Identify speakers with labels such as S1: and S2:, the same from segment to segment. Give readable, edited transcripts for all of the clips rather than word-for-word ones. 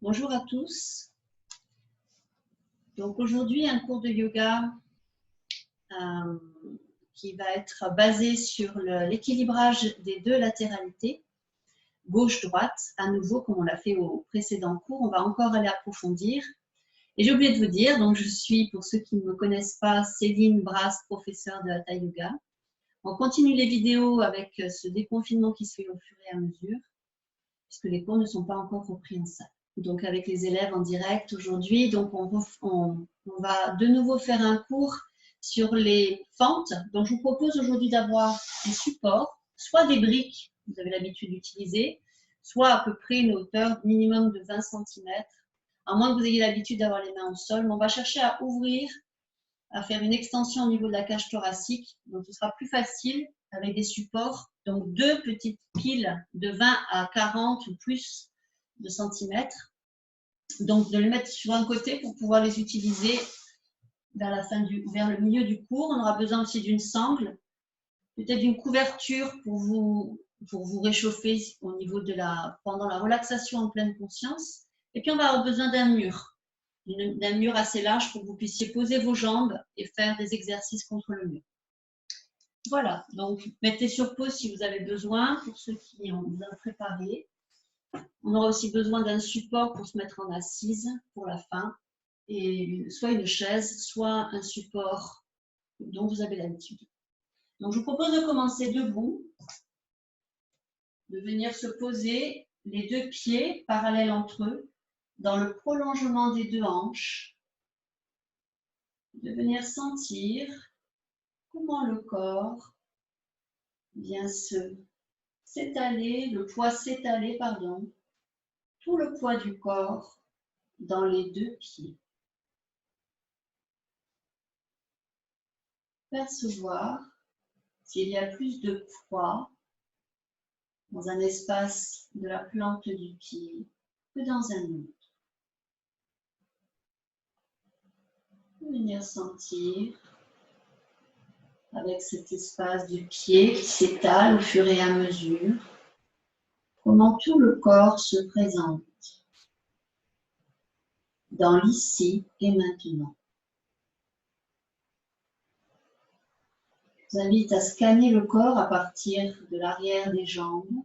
S1: Bonjour à tous. Donc aujourd'hui, un cours de yoga qui va être basé sur l'équilibrage des deux latéralités, gauche-droite, à nouveau comme on l'a fait au précédent cours. On va encore aller approfondir. Et j'ai oublié de vous dire, donc je suis, pour ceux qui ne me connaissent pas, Céline Brasse, professeure de Hatha Yoga. On continue les vidéos avec ce déconfinement qui se fait au fur et à mesure, puisque les cours ne sont pas encore repris en salle. Donc avec les élèves en direct aujourd'hui, donc on va de nouveau faire un cours sur les fentes. Donc je vous propose aujourd'hui d'avoir des supports, soit des briques, vous avez l'habitude d'utiliser, soit à peu près une hauteur minimum de 20 cm, à moins que vous ayez l'habitude d'avoir les mains au sol. Mais on va chercher à ouvrir, à faire une extension au niveau de la cage thoracique. Donc ce sera plus facile avec des supports. Donc deux petites piles de 20 à 40 ou plus de centimètres. Donc de les mettre sur un côté pour pouvoir les utiliser vers le milieu du cours. On aura besoin aussi d'une sangle, peut-être d'une couverture pour vous réchauffer au niveau pendant la relaxation en pleine conscience. Et puis on va avoir besoin d'un mur assez large pour que vous puissiez poser vos jambes et faire des exercices contre le mur. Voilà, donc mettez sur pause si vous avez besoin, pour ceux qui ont bien préparé. On aura aussi besoin d'un support pour se mettre en assise pour la fin, et soit une chaise, soit un support dont vous avez l'habitude. Donc je vous propose de commencer debout, de venir se poser les deux pieds parallèles entre eux, dans le prolongement des deux hanches, de venir sentir comment le corps vient s'étaler, le poids s'étaler, pardon, tout le poids du corps dans les deux pieds. Percevoir s'il y a plus de poids dans un espace de la plante du pied que dans un autre. Venir sentir avec cet espace du pied qui s'étale au fur et à mesure comment tout le corps se présente dans l'ici et maintenant. Je vous invite à scanner le corps à partir de l'arrière des jambes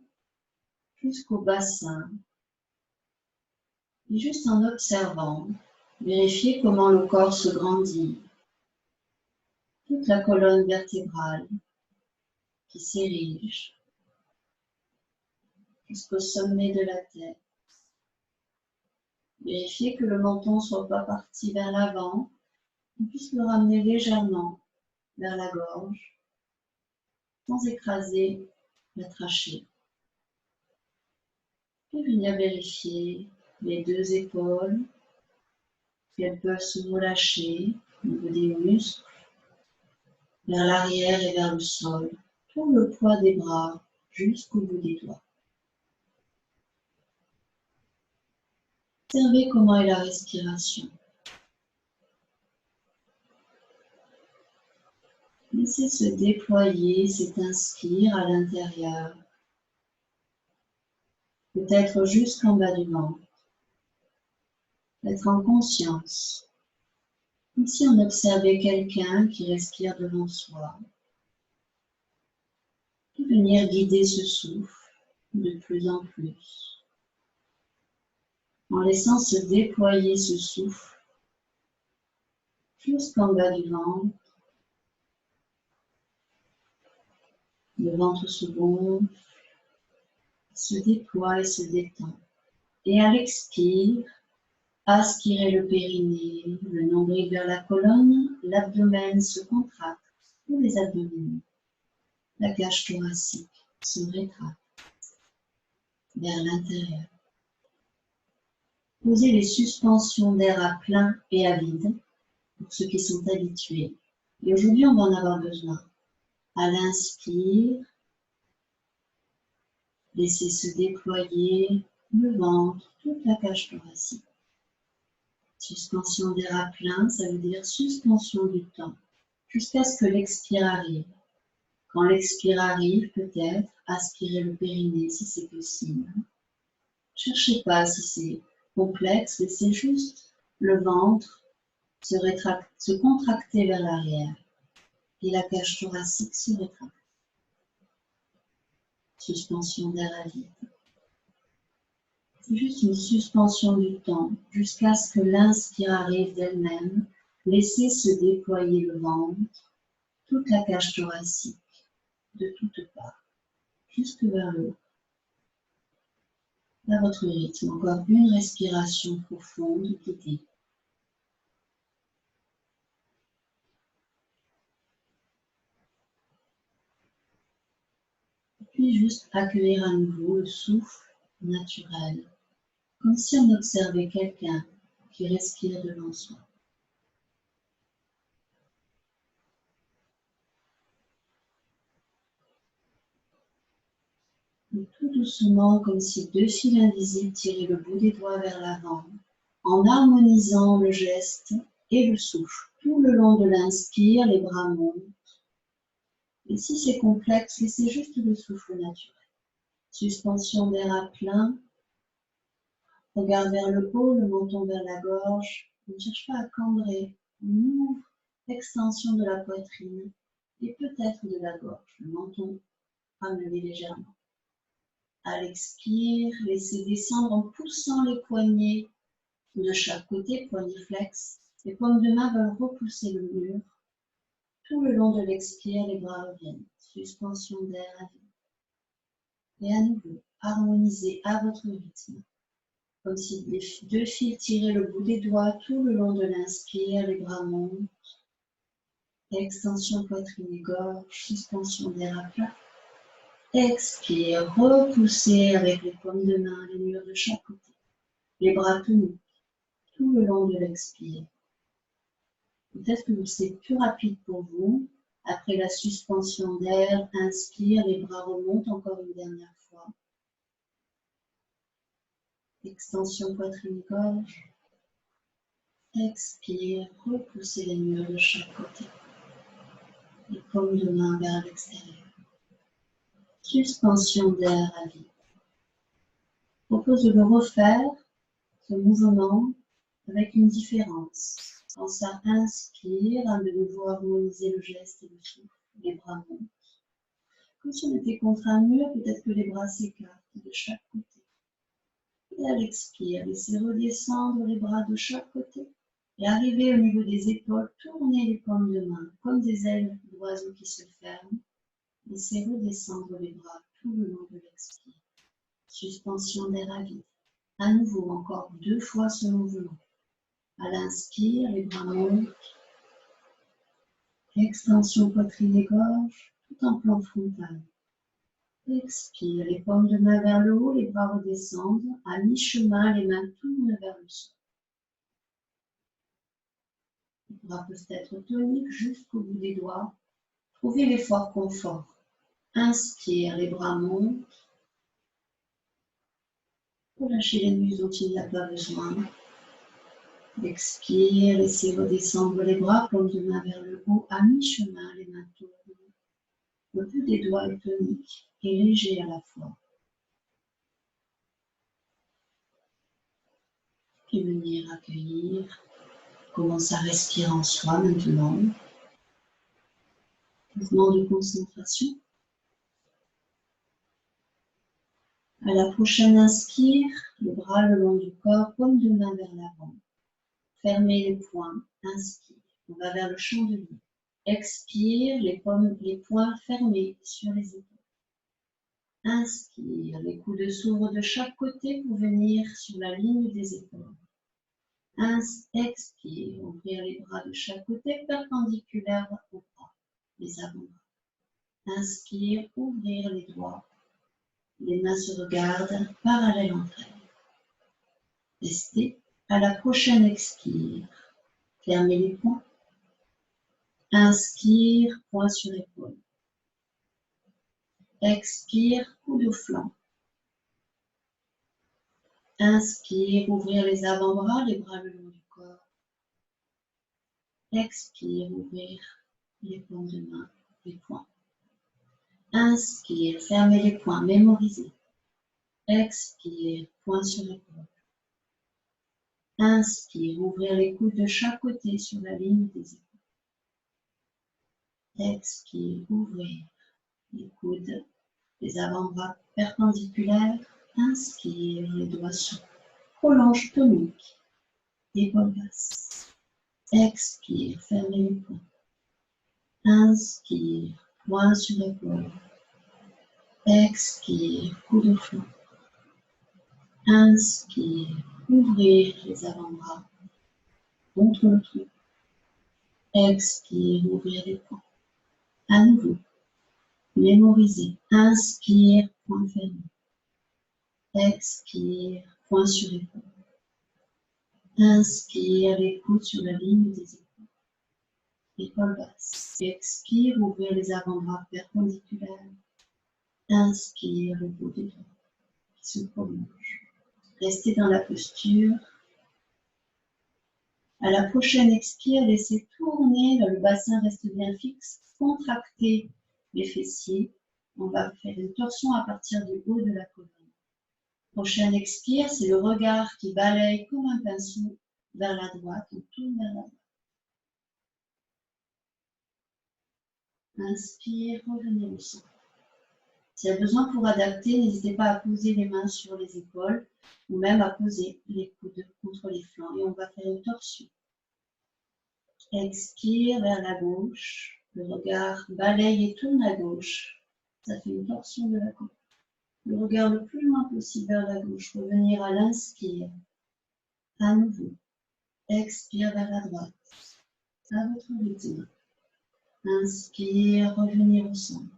S1: jusqu'au bassin. Et juste en observant, vérifiez comment le corps se grandit. Toute la colonne vertébrale qui s'érige jusqu'au sommet de la tête. Vérifiez que le menton ne soit pas parti vers l'avant, qu'on puisse le ramener légèrement vers la gorge, sans écraser la trachée. Puis venir vérifier les deux épaules, qu'elles peuvent se relâcher au niveau des muscles, vers l'arrière et vers le sol, tout le poids des bras jusqu'au bout des doigts. Observez comment est la respiration. Laissez se déployer cet inspire à l'intérieur, peut-être jusqu'en bas du ventre. Être en conscience, comme si on observait quelqu'un qui respire devant soi. Et venir guider ce souffle de plus en plus, en laissant se déployer ce souffle jusqu'en bas du ventre. Le ventre se gonfle, se déploie et se détend. Et à l'expire, aspirez le périnée, le nombril vers la colonne, l'abdomen se contracte, ou les abdominaux. La cage thoracique se rétracte vers l'intérieur. Posez les suspensions d'air à plein et à vide, pour ceux qui sont habitués. Et aujourd'hui, on va en avoir besoin. À l'inspire, laissez se déployer le ventre, toute la cage thoracique. Suspension d'air à plein, ça veut dire suspension du temps, jusqu'à ce que l'expire arrive. Quand l'expire arrive, peut-être aspirez le périnée si c'est possible. Cherchez pas si c'est complexe, laissez juste le ventre se contracter vers l'arrière et la cage thoracique se rétracte. Suspension d'air à vide. C'est juste une suspension du temps jusqu'à ce que l'inspire arrive d'elle-même. Laissez se déployer le ventre, toute la cage thoracique, de toutes parts, jusque vers le haut. À votre rythme, encore une respiration profonde, guidée. Puis juste accueillir à nouveau le souffle naturel, comme si on observait quelqu'un qui respire devant soi. Et tout doucement, comme si deux fils invisibles tiraient le bout des doigts vers l'avant, en harmonisant le geste et le souffle. Tout le long de l'inspire, les bras montent. Et si c'est complexe, laissez juste le souffle naturel. Suspension d'air à plein. Regard vers le haut, le menton vers la gorge. On ne cherche pas à cambrer. On ouvre l'extension de la poitrine et peut-être de la gorge. Le menton ramené légèrement. À l'expire, laissez descendre en poussant les poignets de chaque côté, poignets flex. Les paumes de main veulent repousser le mur. Tout le long de l'expire, les bras reviennent. Suspension d'air à vide. Et à nouveau, harmonisez à votre rythme. Comme si les deux fils tiraient le bout des doigts tout le long de l'inspire, les bras montent. Extension poitrine et gorge, suspension d'air à plat. Expire, repoussez avec les paumes de main les murs de chaque côté. Les bras tenus tout le long de l'expire. Peut-être que c'est plus rapide pour vous. Après la suspension d'air, inspire, les bras remontent encore une dernière fois. Extension poitrine-gorge. Expire, repoussez les murs de chaque côté. Les paumes de main vers l'extérieur. Suspension d'air à vide. Je propose de le refaire, ce mouvement, avec une différence. Quand ça inspire, de nouveau harmoniser le geste et le souffle. Les bras montent. Comme si on était contre un mur, peut-être que les bras s'écartent de chaque côté. Et à l'expire, laissez redescendre les bras de chaque côté et arriver au niveau des épaules, tournez les paumes de main comme des ailes d'oiseau qui se ferment. Laissez redescendre les bras tout le long de l'expire. Suspension d'air à vide. À nouveau, encore 2 fois ce mouvement. À l'inspire, les bras montent. Extension poitrine et gorge, tout en plan frontal. Expire, les paumes de main vers le haut, les bras redescendent. À mi-chemin, les mains tournent vers le sol. Les bras peuvent être toniques jusqu'au bout des doigts. Trouvez l'effort confort. Inspire, les bras montent. Relâchez les muscles dont il n'y a pas besoin. Expire, laissez redescendre les bras, paumes de main vers le haut. À mi-chemin, les mains tournent. Le bout des doigts est tonique et léger à la fois. Et venir accueillir. Commence à respirer en soi maintenant. Mouvement de concentration. À la prochaine inspire, le bras le long du corps, paume de main vers l'avant. Fermez les poings, inspire. On va vers le chandelier. Expire, les poings fermés sur les épaules. Inspire, les coudes s'ouvrent de chaque côté pour venir sur la ligne des épaules. Expire, ouvrir les bras de chaque côté perpendiculaires aux bras, les avant-bras. Inspire, ouvrir les doigts. Les mains se regardent parallèles entre elles. Restez. À la prochaine expire. Fermez les poings. Inspire, poing sur épaule. Expire, coude au flanc. Inspire, ouvrir les avant-bras, les bras le long du corps. Expire, ouvrir les paumes de main, les poings. Inspire, fermez les poings, mémorisez. Expire, poing sur l'épaule. Inspire, ouvrir les coudes de chaque côté sur la ligne des épaules. Expire, ouvrir les coudes, les avant-bras perpendiculaires. Inspire, les doigts sur prolonge tonique, épaules basses. Expire, fermez les poings. Inspire, poing sur épaule. Expire, coude au flanc. Inspire, ouvrir les avant-bras contre le tronc. Expire, ouvrir les poings. À nouveau, mémoriser. Inspire, poing fermé. Expire, poing sur épaule. Inspire, les coudes sur la ligne des épaules. Épaules basses. Expire, ouvrir les avant-bras perpendiculaires. Inspire, le bout des doigts qui se prolonge. Restez dans la posture. À la prochaine expire, laissez tourner, le bassin reste bien fixe. Contractez les fessiers. On va faire une torsion à partir du haut de la colonne. Prochaine expire, c'est le regard qui balaye comme un pinceau vers la droite. On tourne vers la droite. Inspire, revenez au centre. S'il y a besoin pour adapter, n'hésitez pas à poser les mains sur les épaules ou même à poser les coudes contre les flancs. Et on va faire une torsion. Expire vers la gauche. Le regard balaye et tourne à gauche. Ça fait une torsion de la côte. Le regard le plus loin possible vers la gauche. Revenir à l'inspire. À nouveau. Expire vers la droite. À votre rythme. Inspire, revenir au centre.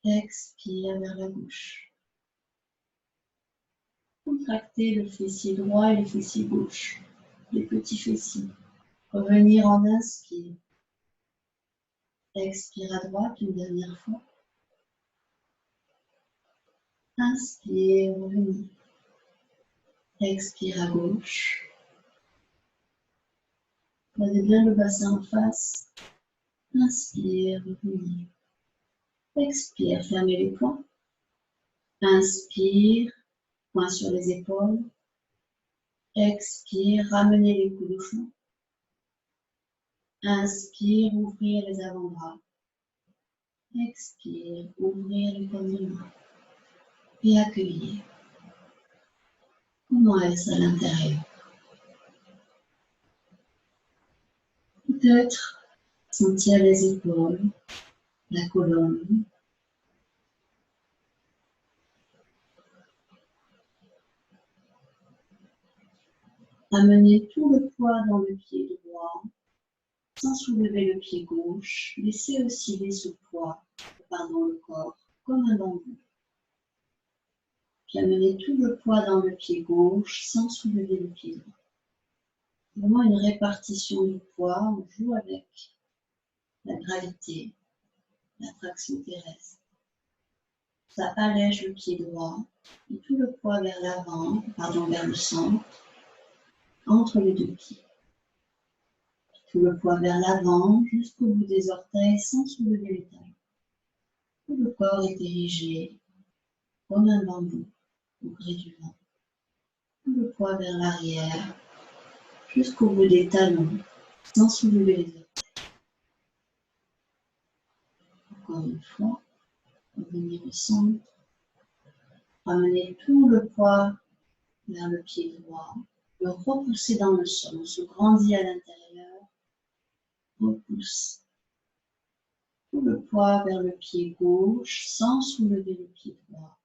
S1: Expire vers la gauche. Contractez le fessier droit et le fessier gauche. Les petits fessiers. Revenir en inspire. Expire à droite une dernière fois. Inspire, revenir. Expire à gauche. Prenez bien le bassin en face. Inspire, revenir. Expire, fermez les poings. Inspire, poing sur les épaules. Expire, ramenez les coudes au fond. Inspire, ouvrir les avant-bras. Expire, ouvrir les paumes de main. Et accueillir. Comment est-ce à l'intérieur? Peut-être sentir les épaules, la colonne. Amenez tout le poids dans le pied droit, sans soulever le pied gauche. Laissez osciller ce poids par dans le corps, comme un bambou. Puis amenez tout le poids dans le pied gauche, sans soulever le pied droit. Vraiment une répartition du poids, on joue avec la gravité, l'attraction terrestre. Ça allège le pied droit, et tout le poids vers l'avant, vers le centre, entre les deux pieds. Tout le poids vers l'avant, jusqu'au bout des orteils, sans soulever les talons. Tout le corps est érigé, comme un bambou, au gré du vent. Tout le poids vers l'arrière, jusqu'au bout des talons, sans soulever les orteils. Encore une fois, revenir au centre. Ramener tout le poids vers le pied droit. Le repousser dans le sol. On se grandit à l'intérieur. Repousse. Tout le poids vers le pied gauche sans soulever le pied droit.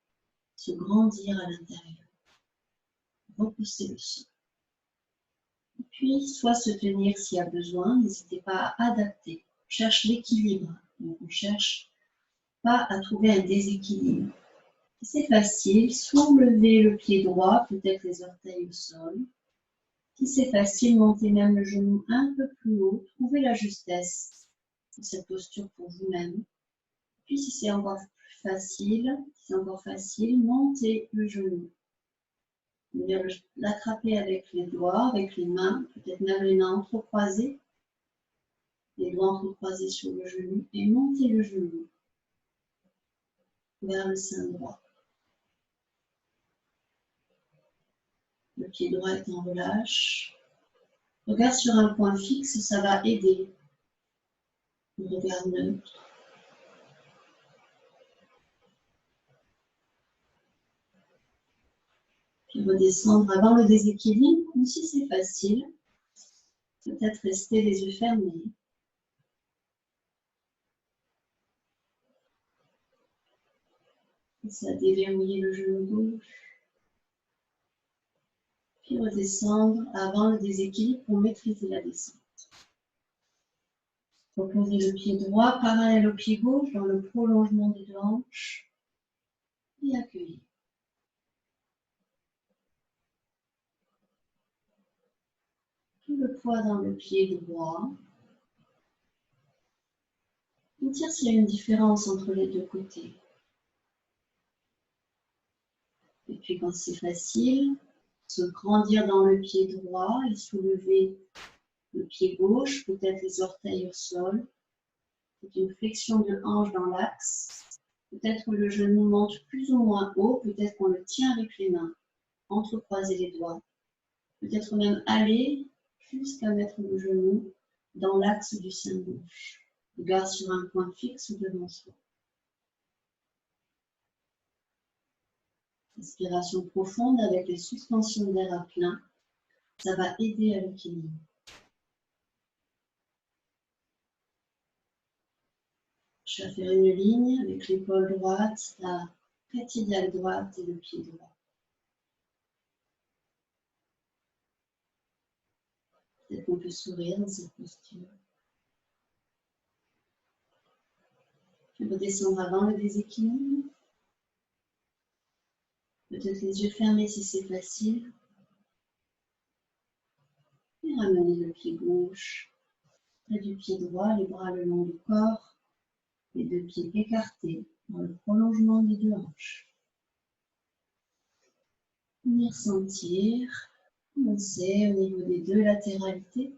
S1: Se grandir à l'intérieur. Repousser le sol. Et puis, soit se tenir s'il y a besoin. N'hésitez pas à adapter. On cherche l'équilibre. Donc, on cherche pas à trouver un déséquilibre. C'est facile, soulevez le pied droit, peut-être les orteils au sol. Si c'est facile, montez même le genou un peu plus haut, trouvez la justesse de cette posture pour vous-même. Puis si c'est encore plus facile, montez le genou. Venir l'attraper avec les doigts, avec les mains, peut-être même les mains entrecroisées, les doigts entrecroisés sur le genou, et montez le genou vers le sein droit. Le pied droit est en relâche. Regarde sur un point fixe, ça va aider. Le regard neutre. Puis redescendre avant le déséquilibre, comme si c'est facile. Peut-être rester les yeux fermés. Et ça déverrouiller le genou gauche. Puis redescendre avant le déséquilibre pour maîtriser la descente. Reposer le pied droit parallèle au pied gauche dans le prolongement des deux hanches et accueillir. Tout le poids dans le pied droit. Sentir s'il y a une différence entre les deux côtés. Et puis quand c'est facile, se grandir dans le pied droit et soulever le pied gauche, peut-être les orteils au sol. C'est une flexion de hanche dans l'axe. Peut-être que le genou monte plus ou moins haut, peut-être qu'on le tient avec les mains, entrecroiser les doigts. Peut-être même aller jusqu'à mettre le genou dans l'axe du sein gauche. Regard sur un point fixe devant soi. Inspiration profonde avec les suspensions d'air à plein. Ça va aider à l'équilibre. Je vais faire une ligne avec l'épaule droite, la crête iliaque droite et le pied droit. Peut-être qu'on peut sourire dans cette posture. Je vais redescendre avant le déséquilibre. Peut-être les yeux fermés si c'est facile. Et ramener le pied gauche près du pied droit, les bras le long du corps. Les deux pieds écartés dans le prolongement des deux hanches. Venir sentir, commencer au niveau des deux latéralités.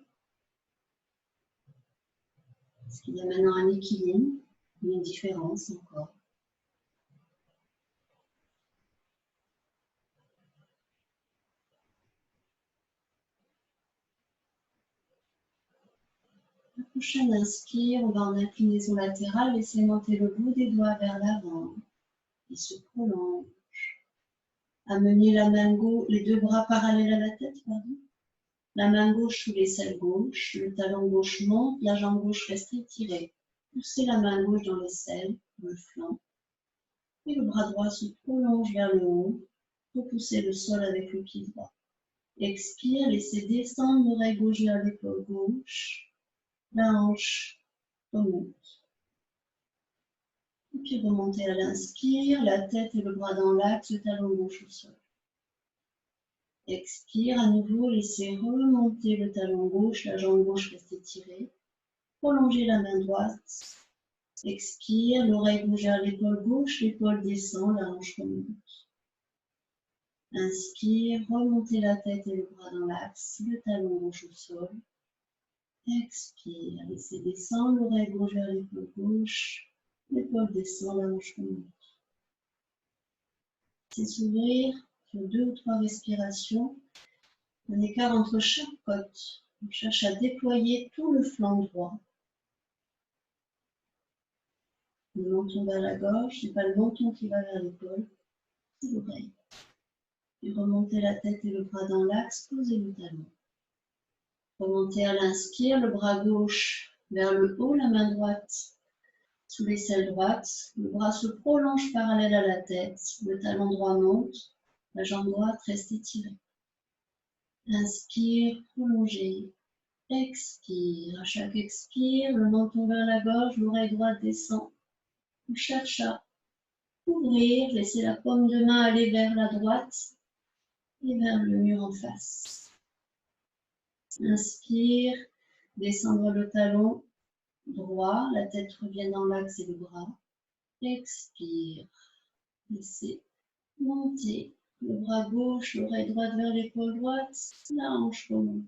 S1: Est-ce qu'il y a maintenant un équilibre, une différence encore? La prochaine inspire, on va en inclinaison latérale, laisser monter le bout des doigts vers l'avant. Il se prolonge. Amener la main gauche, les deux bras parallèles à la tête, pardon. La main gauche sous l'aisselle gauche, le talon gauche monte, la jambe gauche reste étirée. Poussez la main gauche dans l'aisselle, dans le flanc. Et le bras droit se prolonge vers le haut. Repoussez le sol avec le pied droit. Expire, laissez descendre l'oreille gauche vers l'épaule gauche. La hanche remonte. Et puis remontez à l'inspire, la tête et le bras dans l'axe, le talon gauche au sol. Expire, à nouveau, laissez remonter le talon gauche, la jambe gauche reste étirée. Prolongez la main droite. Expire, l'oreille gauche vers l'épaule gauche, l'épaule descend, la hanche remonte. Inspire, remontez la tête et le bras dans l'axe, le talon gauche au sol. Expire, laissez descendre l'oreille gauche vers l'épaule gauche, l'épaule descend, la hanche remonte. C'est s'ouvrir sur 2 ou 3 respirations. Un écart entre chaque côte. On cherche à déployer tout le flanc droit. Le menton vers la gorge, ce n'est pas le menton qui va vers l'épaule, c'est l'oreille. Puis remontez la tête et le bras dans l'axe, posez le talon. Remontez à l'inspire, le bras gauche vers le haut, la main droite sous l'aisselle droite. Le bras se prolonge parallèle à la tête, le talon droit monte, la jambe droite reste étirée. Inspire, prolongez. Expire. À chaque expire, le menton vers la gorge, l'oreille droite descend. On cherche à ouvrir, laissez la paume de main aller vers la droite et vers le mur en face. Inspire, descendre le talon droit, la tête revient dans l'axe et le bras. Expire, laissez monter le bras gauche, l'oreille droite vers l'épaule droite, la hanche remonte.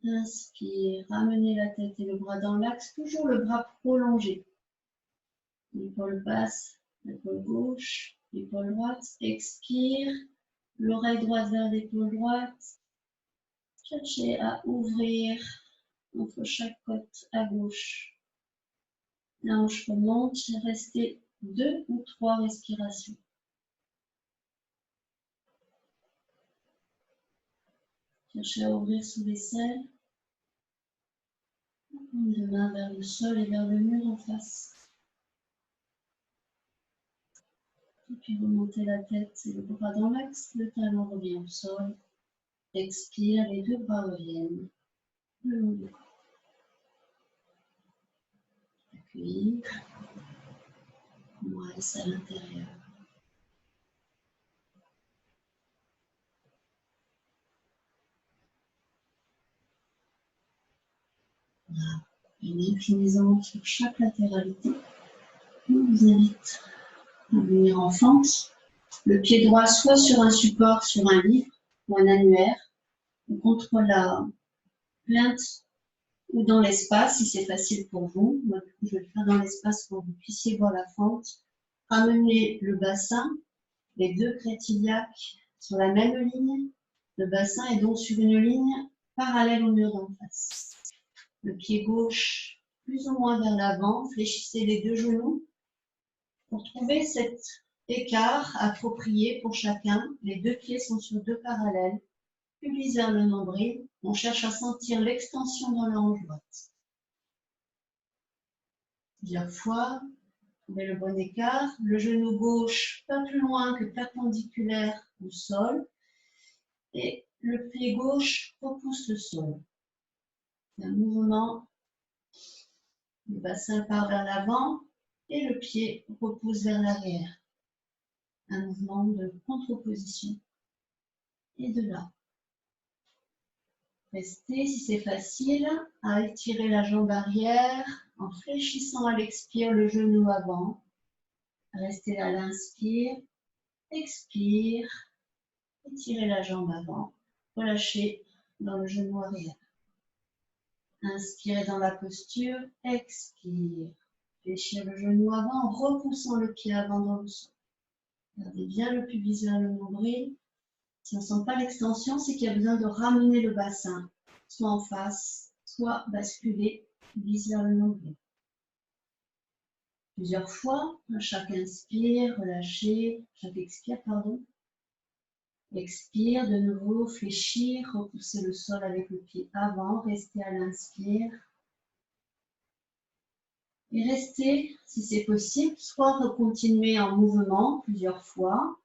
S1: Inspire, ramenez la tête et le bras dans l'axe, toujours le bras prolongé. L'épaule basse, l'épaule gauche, l'épaule droite. Expire, l'oreille droite vers l'épaule droite. Cherchez à ouvrir entre chaque côte à gauche. La hanche remonte, restez 2 ou 3 respirations. Cherchez à ouvrir sous l'aisselle. De main vers le sol et vers le mur en face. Et puis remontez la tête et le bras dans l'axe, le talon revient au sol. Expire, les deux bras reviennent le long du corps. Accueillir. On reste à l'intérieur. Voilà. Une inclinaison sur chaque latéralité. On vous invite à venir en fente. Le pied droit soit sur un support, sur un livre ou un annuaire, ou contre la plainte ou dans l'espace, si c'est facile pour vous. Moi, je vais le faire dans l'espace pour que vous puissiez voir la fente. Ramenez le bassin, les deux crétillacs sur la même ligne. Le bassin est donc sur une ligne parallèle au mur d'en face. Le pied gauche plus ou moins vers l'avant. Fléchissez les deux genoux pour trouver cet écart approprié pour chacun. Les deux pieds sont sur deux parallèles. Pubis vers le nombril. On cherche à sentir l'extension dans la hanche droite. Plusieurs fois, trouvez le bon écart. Le genou gauche pas plus loin que perpendiculaire au sol. Et le pied gauche repousse le sol. Un mouvement. Le bassin part vers l'avant et le pied repousse vers l'arrière. Un mouvement de contre-position. Et de là. Restez, si c'est facile, à étirer la jambe arrière en fléchissant à l'expire le genou avant. Restez à l'inspire, expire, étirez la jambe avant, relâchez dans le genou arrière. Inspirez dans la posture, expire, fléchir le genou avant en repoussant le pied avant dans le sol. Gardez bien le pubis vers le nombril. Si on ne sent pas l'extension, c'est qu'il y a besoin de ramener le bassin, soit en face, soit basculer, pubis vers le nombril. Plusieurs fois, à chaque inspire, relâchez, chaque expire, pardon. Expire, de nouveau, fléchir, repousser le sol avec le pied avant, restez à l'inspire. Et restez, si c'est possible, soit continuer en mouvement plusieurs fois.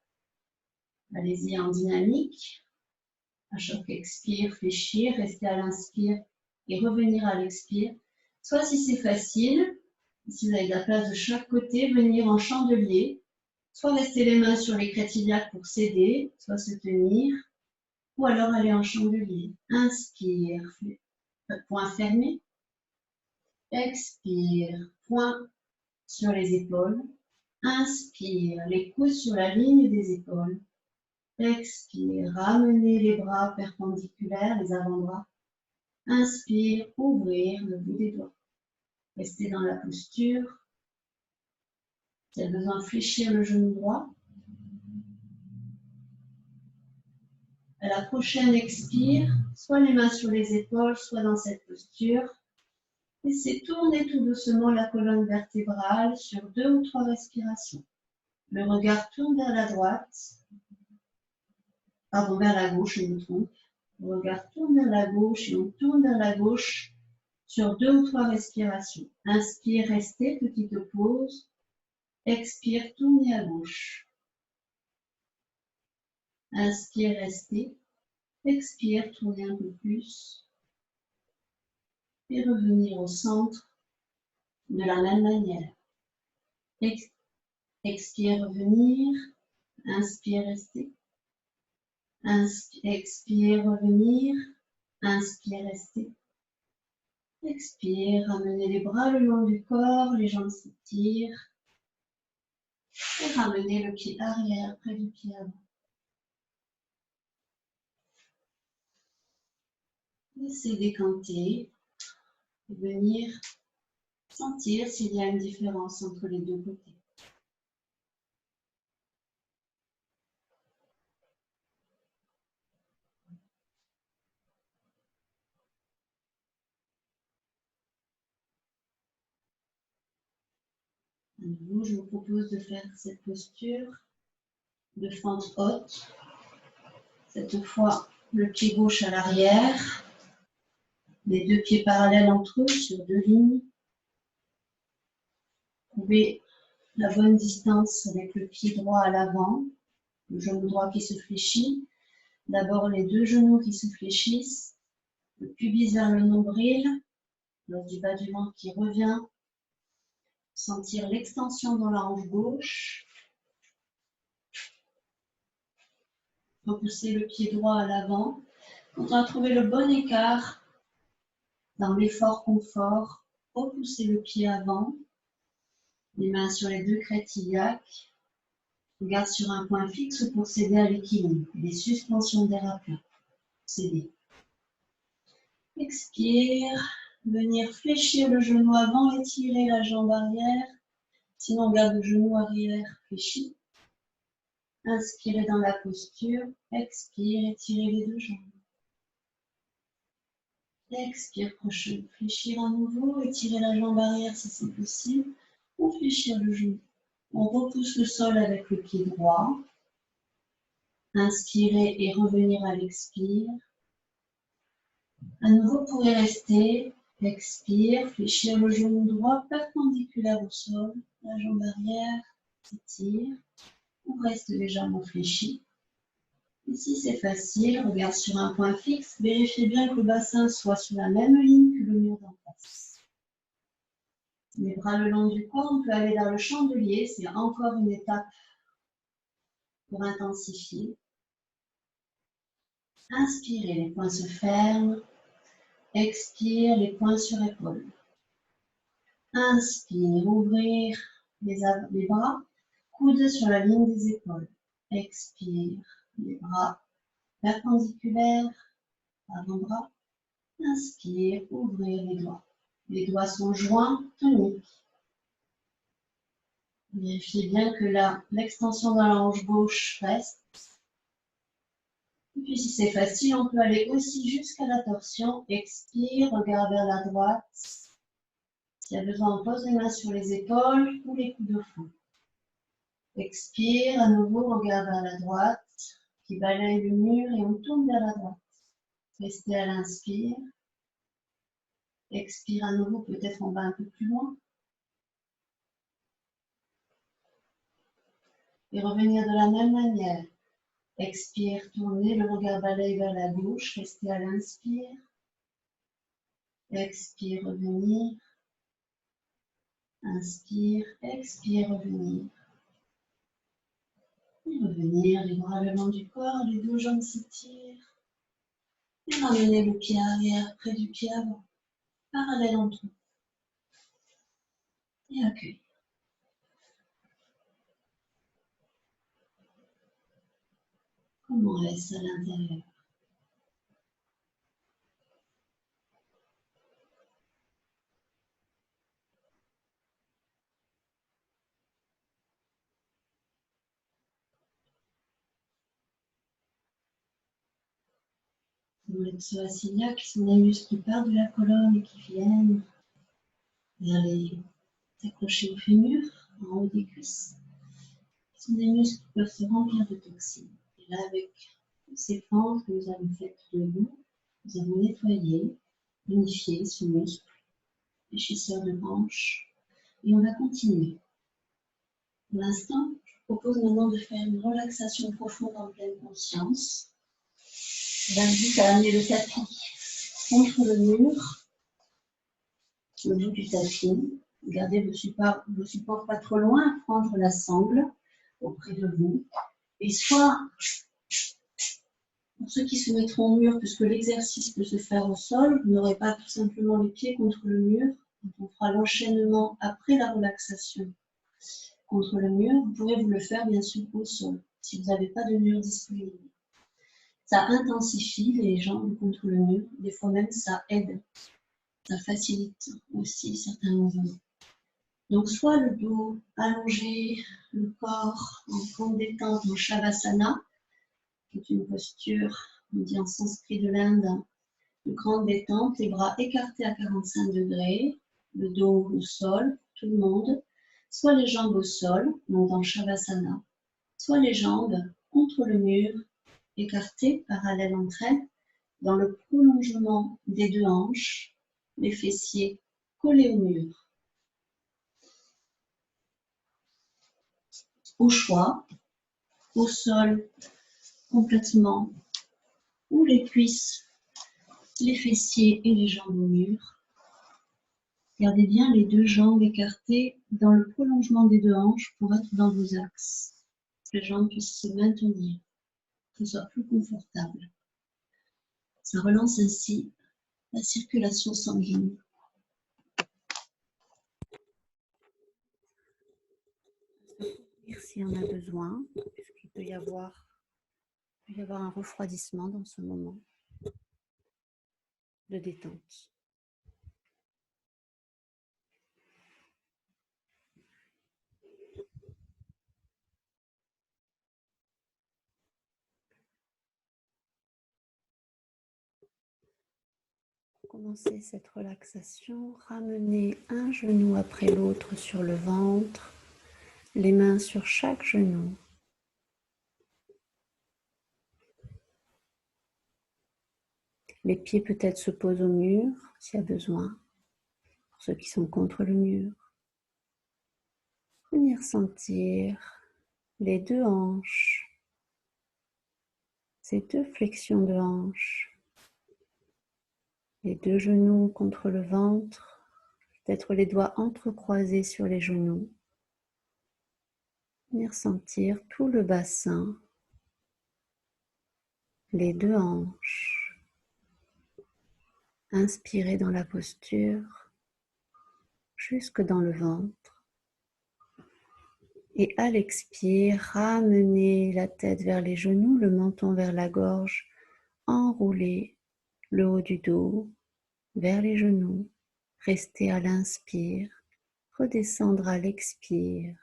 S1: Allez-y en dynamique. À chaque expire, fléchir, rester à l'inspire et revenir à l'expire. Soit si c'est facile, si vous avez de la place de chaque côté, venir en chandelier. Soit rester les mains sur les crétillacs pour s'aider, soit se tenir, ou alors aller en chandelier. Inspire, point fermé. Expire, point sur les épaules. Inspire, les coudes sur la ligne des épaules. Expire, ramenez les bras perpendiculaires, les avant-bras. Inspire, ouvrir le bout des doigts. Restez dans la posture. Vous avez besoin de fléchir le genou droit. À la prochaine expire, soit les mains sur les épaules, soit dans cette posture. Laissez tourner tout doucement la colonne vertébrale sur 2 ou 3 respirations. Le regard tourne vers la droite. Pardon, vers la gauche, je me trompe. Le regard tourne vers la gauche et on tourne vers la gauche sur 2 ou 3 respirations. Inspire, restez, petite pause. Expire, tournez à gauche. Inspire, restez. Expire, tournez un peu plus. Et revenir au centre de la même manière. Expire, revenir. Inspire, restez. Expire, revenir. Inspire, restez. Expire, ramenez les bras le long du corps, les jambes s'étirent. Et ramenez le pied arrière près du pied avant. Laissez décanter et venir sentir s'il y a une différence entre les deux côtés. nouveau, je vous propose de faire cette posture de fente haute. Cette fois, le pied gauche à l'arrière, les deux pieds parallèles entre eux sur deux lignes. Trouvez la bonne distance avec le pied droit à l'avant, le genou droit qui se fléchit. D'abord les deux genoux qui se fléchissent, le pubis vers le nombril, le du bas du ventre qui revient. Sentir l'extension dans la hanche gauche. Repousser le pied droit à l'avant. Quand on a trouvé le bon écart dans l'effort-confort, repousser le pied avant. Les mains sur les deux crêtes iliaques. Regarde sur un point fixe pour s'aider à l'équilibre. Les suspensions d'air à plat. S'aider. Expire. Venir fléchir le genou avant, étirer la jambe arrière. Sinon, on garde le genou arrière fléchi. Inspirez dans la posture. Expire, étirez les deux jambes. Expire, fléchir à nouveau. Étirez la jambe arrière si c'est possible. Ou fléchir le genou. On repousse le sol avec le pied droit. Inspirez et revenir à l'expire. À nouveau, vous pourrez rester. Expire, fléchir le genou droit perpendiculaire au sol. La jambe arrière s'étire. On reste légèrement fléchi. Ici, c'est facile. Regarde sur un point fixe. Vérifiez bien que le bassin soit sur la même ligne que le mur d'en face. Les bras le long du corps, on peut aller vers le chandelier. C'est encore une étape pour intensifier. Inspirez, les poings se ferment. Expire, les poings sur épaule. Inspire, ouvrir les bras, coudes sur la ligne des épaules. Expire, les bras perpendiculaires, avant-bras. Inspire, ouvrir les doigts. Les doigts sont joints, toniques. Vérifiez bien que l'extension dans la hanche gauche reste. Et puis si c'est facile, on peut aller aussi jusqu'à la torsion. Expire, regard vers la droite. S'il y a besoin, on pose les mains sur les épaules ou les coudes au fond. Expire, à nouveau, regard vers la droite, qui balaye le mur et on tourne vers la droite. Restez à l'inspire. Expire à nouveau, peut-être on va un peu plus loin. Et revenir de la même manière. Expire, tournez, le regard balaye vers la gauche, restez à l'inspire. Expire, revenir. Inspire, expire, revenir. Et revenir, les bras le long du corps, les deux jambes s'étirent. Et ramenez le pied arrière près du pied avant, parallèle entre eux. Et accueille. Comment est-ce à l'intérieur? Les psoas iliaques qui sont les muscles qui partent de la colonne et qui viennent vers les accrochés au fémur, en haut des cuisses. Ce sont des muscles qui peuvent se remplir de toxines. Et là, avec ces fentes que nous avons faites debout, nous avons nettoyé, unifié ce muscle, fléchisseur de hanche, et on va continuer. Pour l'instant, je vous propose maintenant de faire une relaxation profonde en pleine conscience. J'invite à amener le tapis contre le mur, le bout du tapis. Gardez le support pas trop loin, prendre la sangle auprès de vous. Et soit, pour ceux qui se mettront au mur, puisque l'exercice peut se faire au sol, vous n'aurez pas tout simplement les pieds contre le mur. On fera l'enchaînement après la relaxation contre le mur. Vous pourrez vous le faire bien sûr au sol, si vous n'avez pas de mur disponible. Ça intensifie les jambes contre le mur, des fois même ça aide, ça facilite aussi certains mouvements. Donc soit le dos allongé, le corps en grande détente en Shavasana, qui est une posture, on dit en sanskrit de l'Inde, de grande détente, les bras écartés à 45 degrés, le dos au sol, tout le monde. soit les jambes au sol, donc dans Shavasana, soit les jambes contre le mur, écartées, parallèles entre elles, dans le prolongement des deux hanches, les fessiers collés au mur. Au choix, au sol complètement, ou les cuisses, les fessiers et les jambes au mur. Gardez bien les deux jambes écartées dans le prolongement des deux hanches pour être dans vos axes. Que les jambes puissent se maintenir, que ce soit plus confortable. Ça relance ainsi la circulation sanguine. Si on a besoin, puisqu'il peut y avoir un refroidissement dans ce moment de détente. Pour commencer cette relaxation, ramenez un genou après l'autre sur le ventre, les mains sur chaque genou. Les pieds peut-être se posent au mur s'il y a besoin, pour ceux qui sont contre le mur. Venir sentir les deux hanches, ces deux flexions de hanches, les deux genoux contre le ventre, peut-être les doigts entrecroisés sur les genoux. Venir sentir tout le bassin, les deux hanches. Inspirez dans la posture jusque dans le ventre. Et à l'expire, ramenez la tête vers les genoux, le menton vers la gorge, enroulez le haut du dos vers les genoux. Restez à l'inspire, redescendre à l'expire.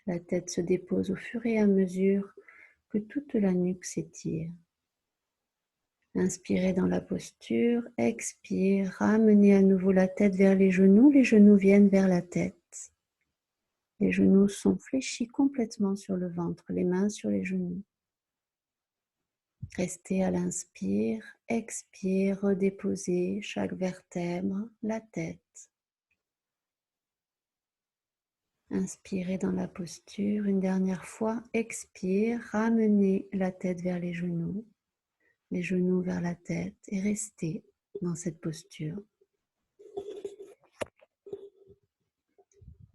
S1: La tête se dépose au fur et à mesure que toute la nuque s'étire. Inspirez dans la posture, expire, ramenez à nouveau la tête vers les genoux viennent vers la tête. Les genoux sont fléchis complètement sur le ventre, les mains sur les genoux. Restez à l'inspire, expire, redéposez chaque vertèbre, la tête. Inspirez dans la posture, une dernière fois, expire, ramenez la tête vers les genoux vers la tête et restez dans cette posture.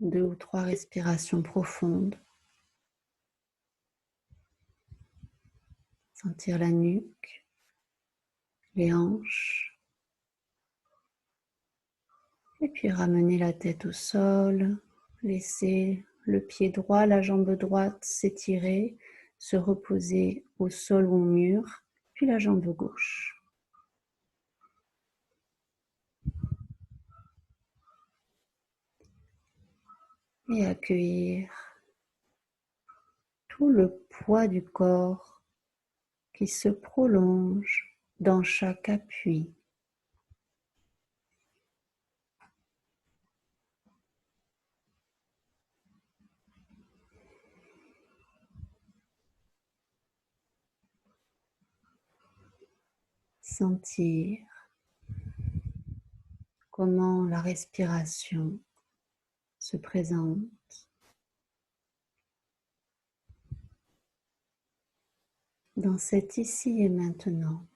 S1: 2 ou 3 respirations profondes. Sentir la nuque, les hanches. Et puis ramener la tête au sol. Laisser le pied droit, la jambe droite s'étirer, se reposer au sol ou au mur, puis la jambe gauche. Et accueillir tout le poids du corps qui se prolonge dans chaque appui. Sentir comment la respiration se présente. Dans cet ici et maintenant,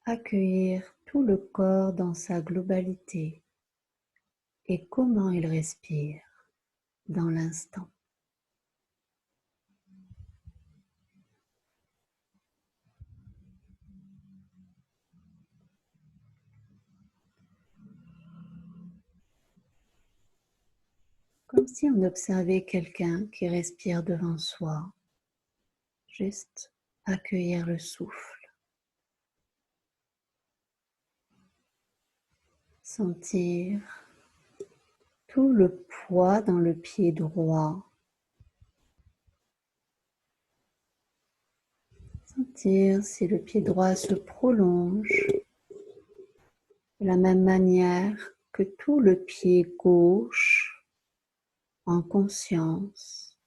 S1: accueillir tout le corps dans sa globalité et comment il respire dans l'instant. Comme si on observait quelqu'un qui respire devant soi. Juste accueillir le souffle. Sentir tout le poids dans le pied droit. Sentir si le pied droit se prolonge de la même manière que tout le pied gauche
S2: en conscience.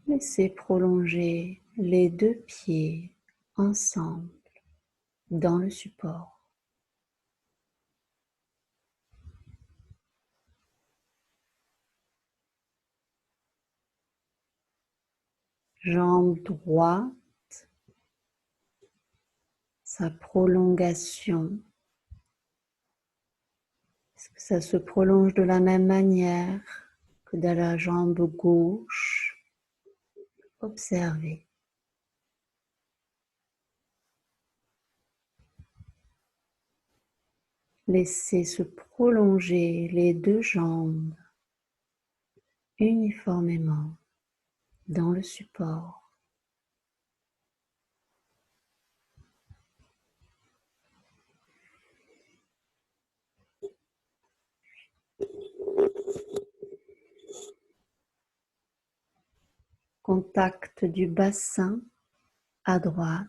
S2: Laissez prolonger les deux pieds ensemble dans le support. Jambe droite, sa prolongation. Est-ce que ça se prolonge de la même manière que de la jambe gauche? Observez. Laissez se prolonger les deux jambes uniformément dans le support. Contact du bassin à droite,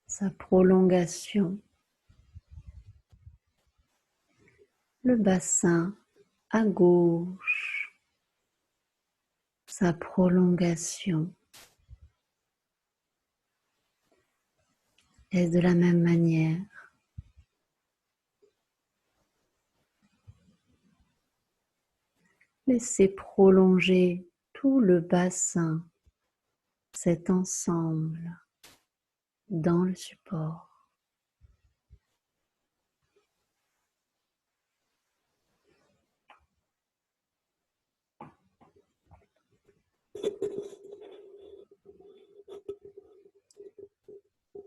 S2: sa prolongation. Le bassin à gauche, sa prolongation. Est-ce de la même manière? Laissez prolonger tout le bassin, cet ensemble, dans le support.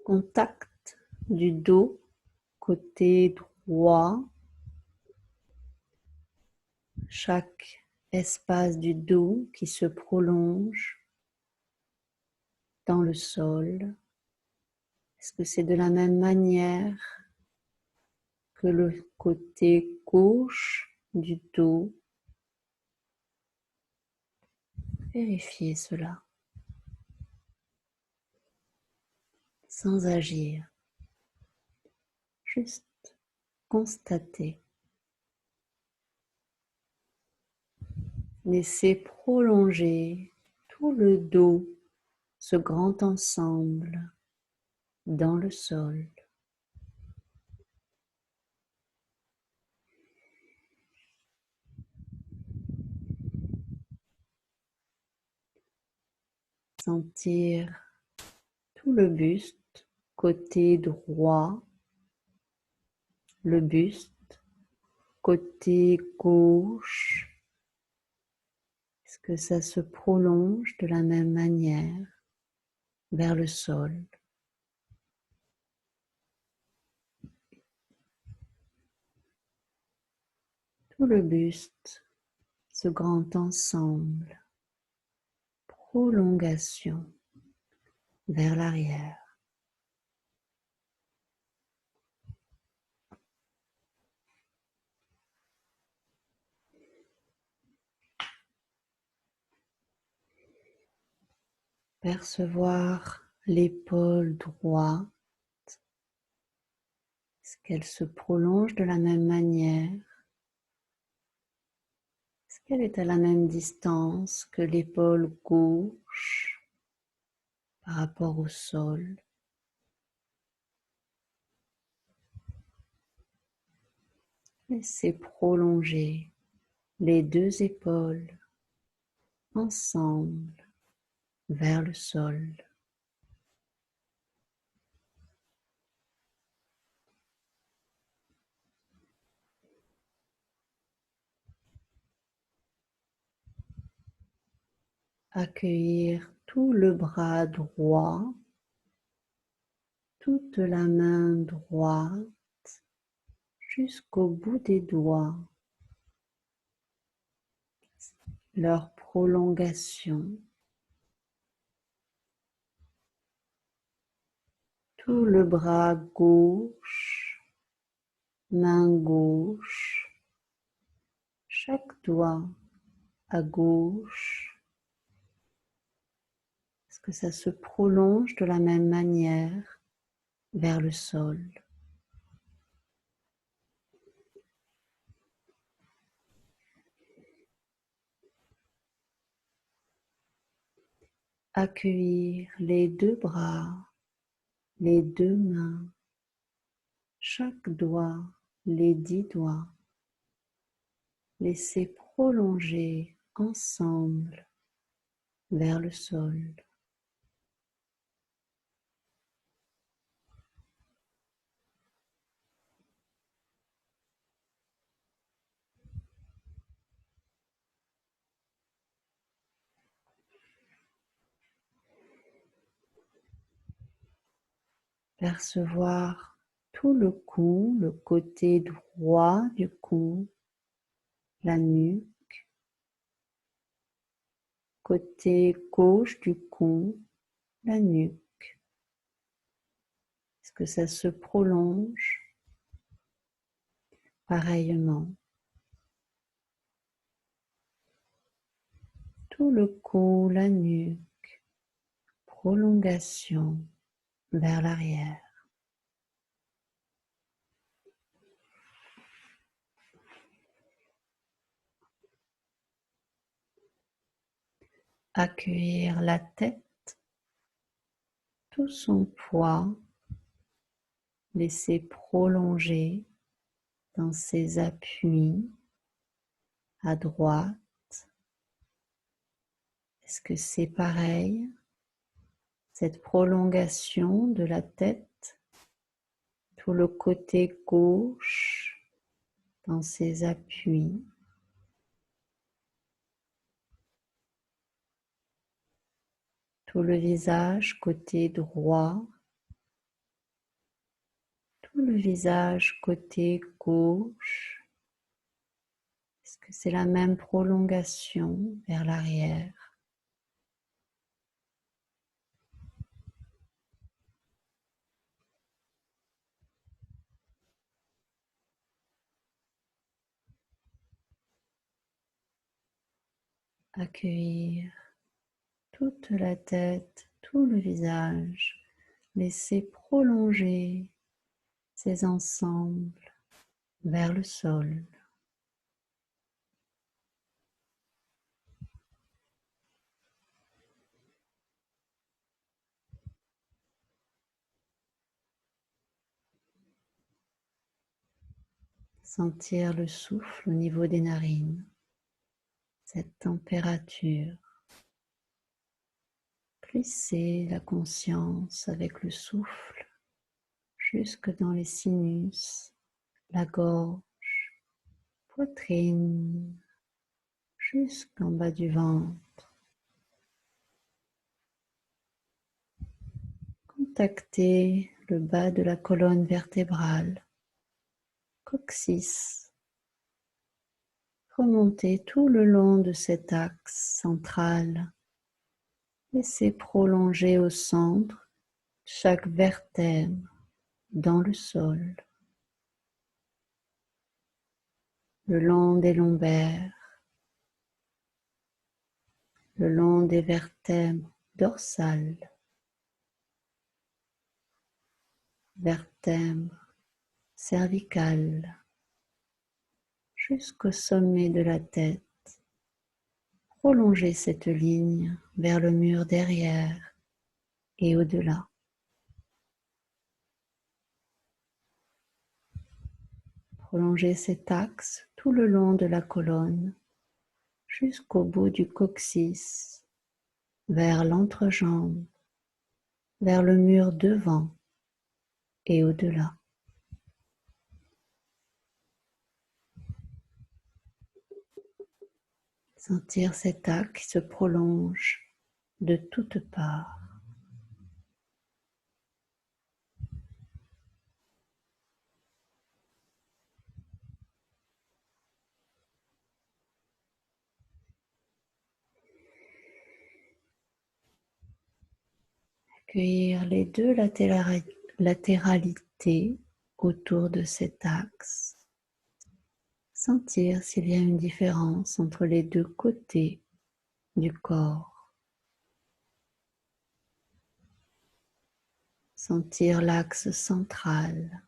S2: Contact du dos, côté droit. Chaque espace du dos qui se prolonge dans le sol. Est-ce que c'est de la même manière que le côté gauche du dos? Vérifiez cela sans agir, juste constater. Laissez prolonger tout le dos, ce grand ensemble, dans le sol. Sentir tout le buste, côté droit, le buste, côté gauche. Est-ce que ça se prolonge de la même manière vers le sol? Tout le buste, ce grand ensemble, prolongation vers l'arrière. Percevoir l'épaule droite. Est-ce qu'elle se prolonge de la même manière? Est-ce qu'elle est à la même distance que l'épaule gauche par rapport au sol? Laissez prolonger les deux épaules ensemble vers le sol. Accueillir tout le bras droit, toute la main droite jusqu'au bout des doigts, leur prolongation. Tout le bras gauche, main gauche, chaque doigt à gauche. Est-ce que ça se prolonge de la même manière vers le sol? Accueillir les deux bras, les deux mains, chaque doigt, les 10 doigts. Laissez prolonger ensemble vers le sol. Percevoir tout le cou, le côté droit du cou, la nuque, côté gauche du cou, la nuque. Est-ce que ça se prolonge pareillement? Tout le cou, la nuque, prolongation vers l'arrière. Accueillir la tête, tout son poids, laisser prolonger dans ses appuis à droite. Est-ce que c'est pareil, cette prolongation de la tête, tout le côté gauche dans ses appuis, tout le visage côté droit, tout le visage côté gauche. Est-ce que c'est la même prolongation vers l'arrière? Accueillir toute la tête, tout le visage, laisser prolonger ces ensembles vers le sol. Sentir le souffle au niveau des narines, cette température. Glisser la conscience avec le souffle jusque dans les sinus, la gorge, poitrine, jusqu'en bas du ventre. Contactez le bas de la colonne vertébrale, coccyx. Remontez tout le long de cet axe central. Laissez prolonger au centre chaque vertèbre dans le sol, le long des lombaires, le long des vertèbres dorsales, vertèbres cervicales, jusqu'au sommet de la tête. Prolongez cette ligne vers le mur derrière et au-delà. Prolongez cet axe tout le long de la colonne jusqu'au bout du coccyx, vers l'entrejambe, vers le mur devant et au-delà. Sentir cet axe qui se prolonge de toutes parts. Accueillir les deux latéralités autour de cet axe. Sentir s'il y a une différence entre les deux côtés du corps. Sentir l'axe central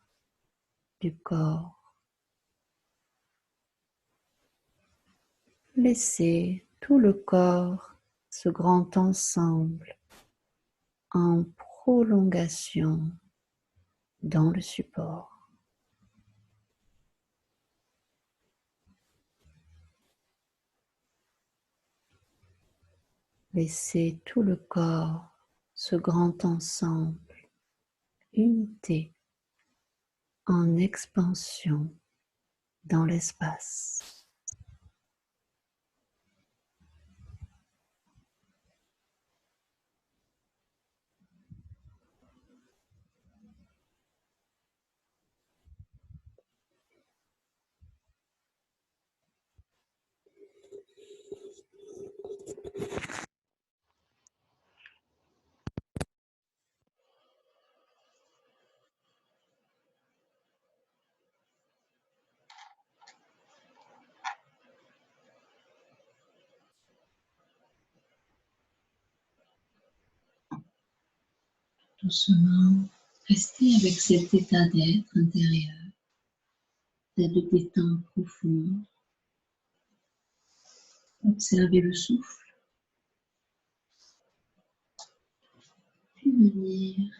S2: du corps. Laissez tout le corps ce grand ensemble en prolongation dans le support. Laissez tout le corps, ce grand ensemble, unité, en expansion dans l'espace. Doucement, restez avec cet état d'être intérieur, cette détente profonde. Observez le souffle, puis venir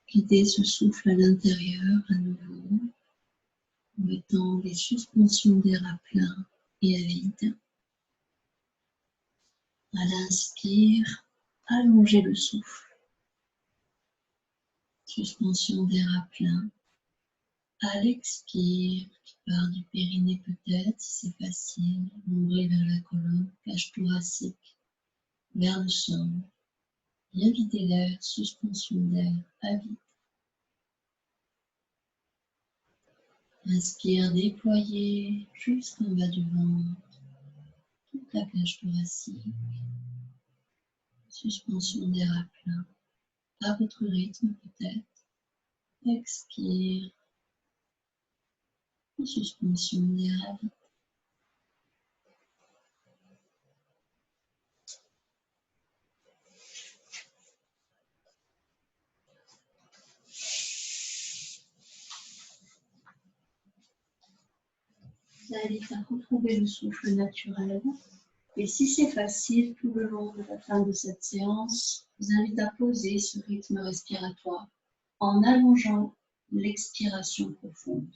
S2: guider ce souffle à l'intérieur à nouveau, en mettant des suspensions d'air à plein et à vide. À l'inspire, allongez le souffle. Suspension d'air à plein. À l'expire, qui part du périnée peut-être, si c'est facile, nombril vers la colonne, cage thoracique, vers le sol. Bien vider l'air, suspension d'air à vide. Inspire, déployez jusqu'en bas du ventre, toute la cage thoracique. Suspension d'air à plein, à votre rythme peut-être. Expire. Suspension d'air à vide. Ça invite à retrouver le souffle naturel. Et si c'est facile, tout le long de la fin de cette séance, je vous invite à poser ce rythme respiratoire en allongeant l'expiration profonde.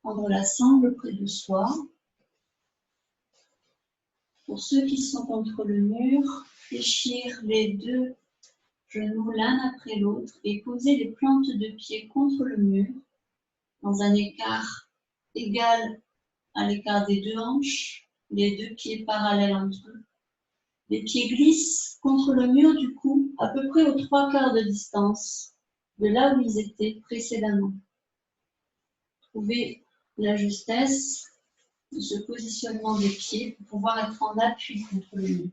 S2: Prendre la sangle près de soi. Pour ceux qui sont contre le mur, fléchir les deux genoux l'un après l'autre et poser les plantes de pied contre le mur dans un écart égal à l'écart des deux hanches, les deux pieds parallèles entre eux. Les pieds glissent contre le mur du cou, à peu près aux 3/4 de distance de là où ils étaient précédemment. Trouvez la justesse de ce positionnement des pieds pour pouvoir être en appui contre le mur.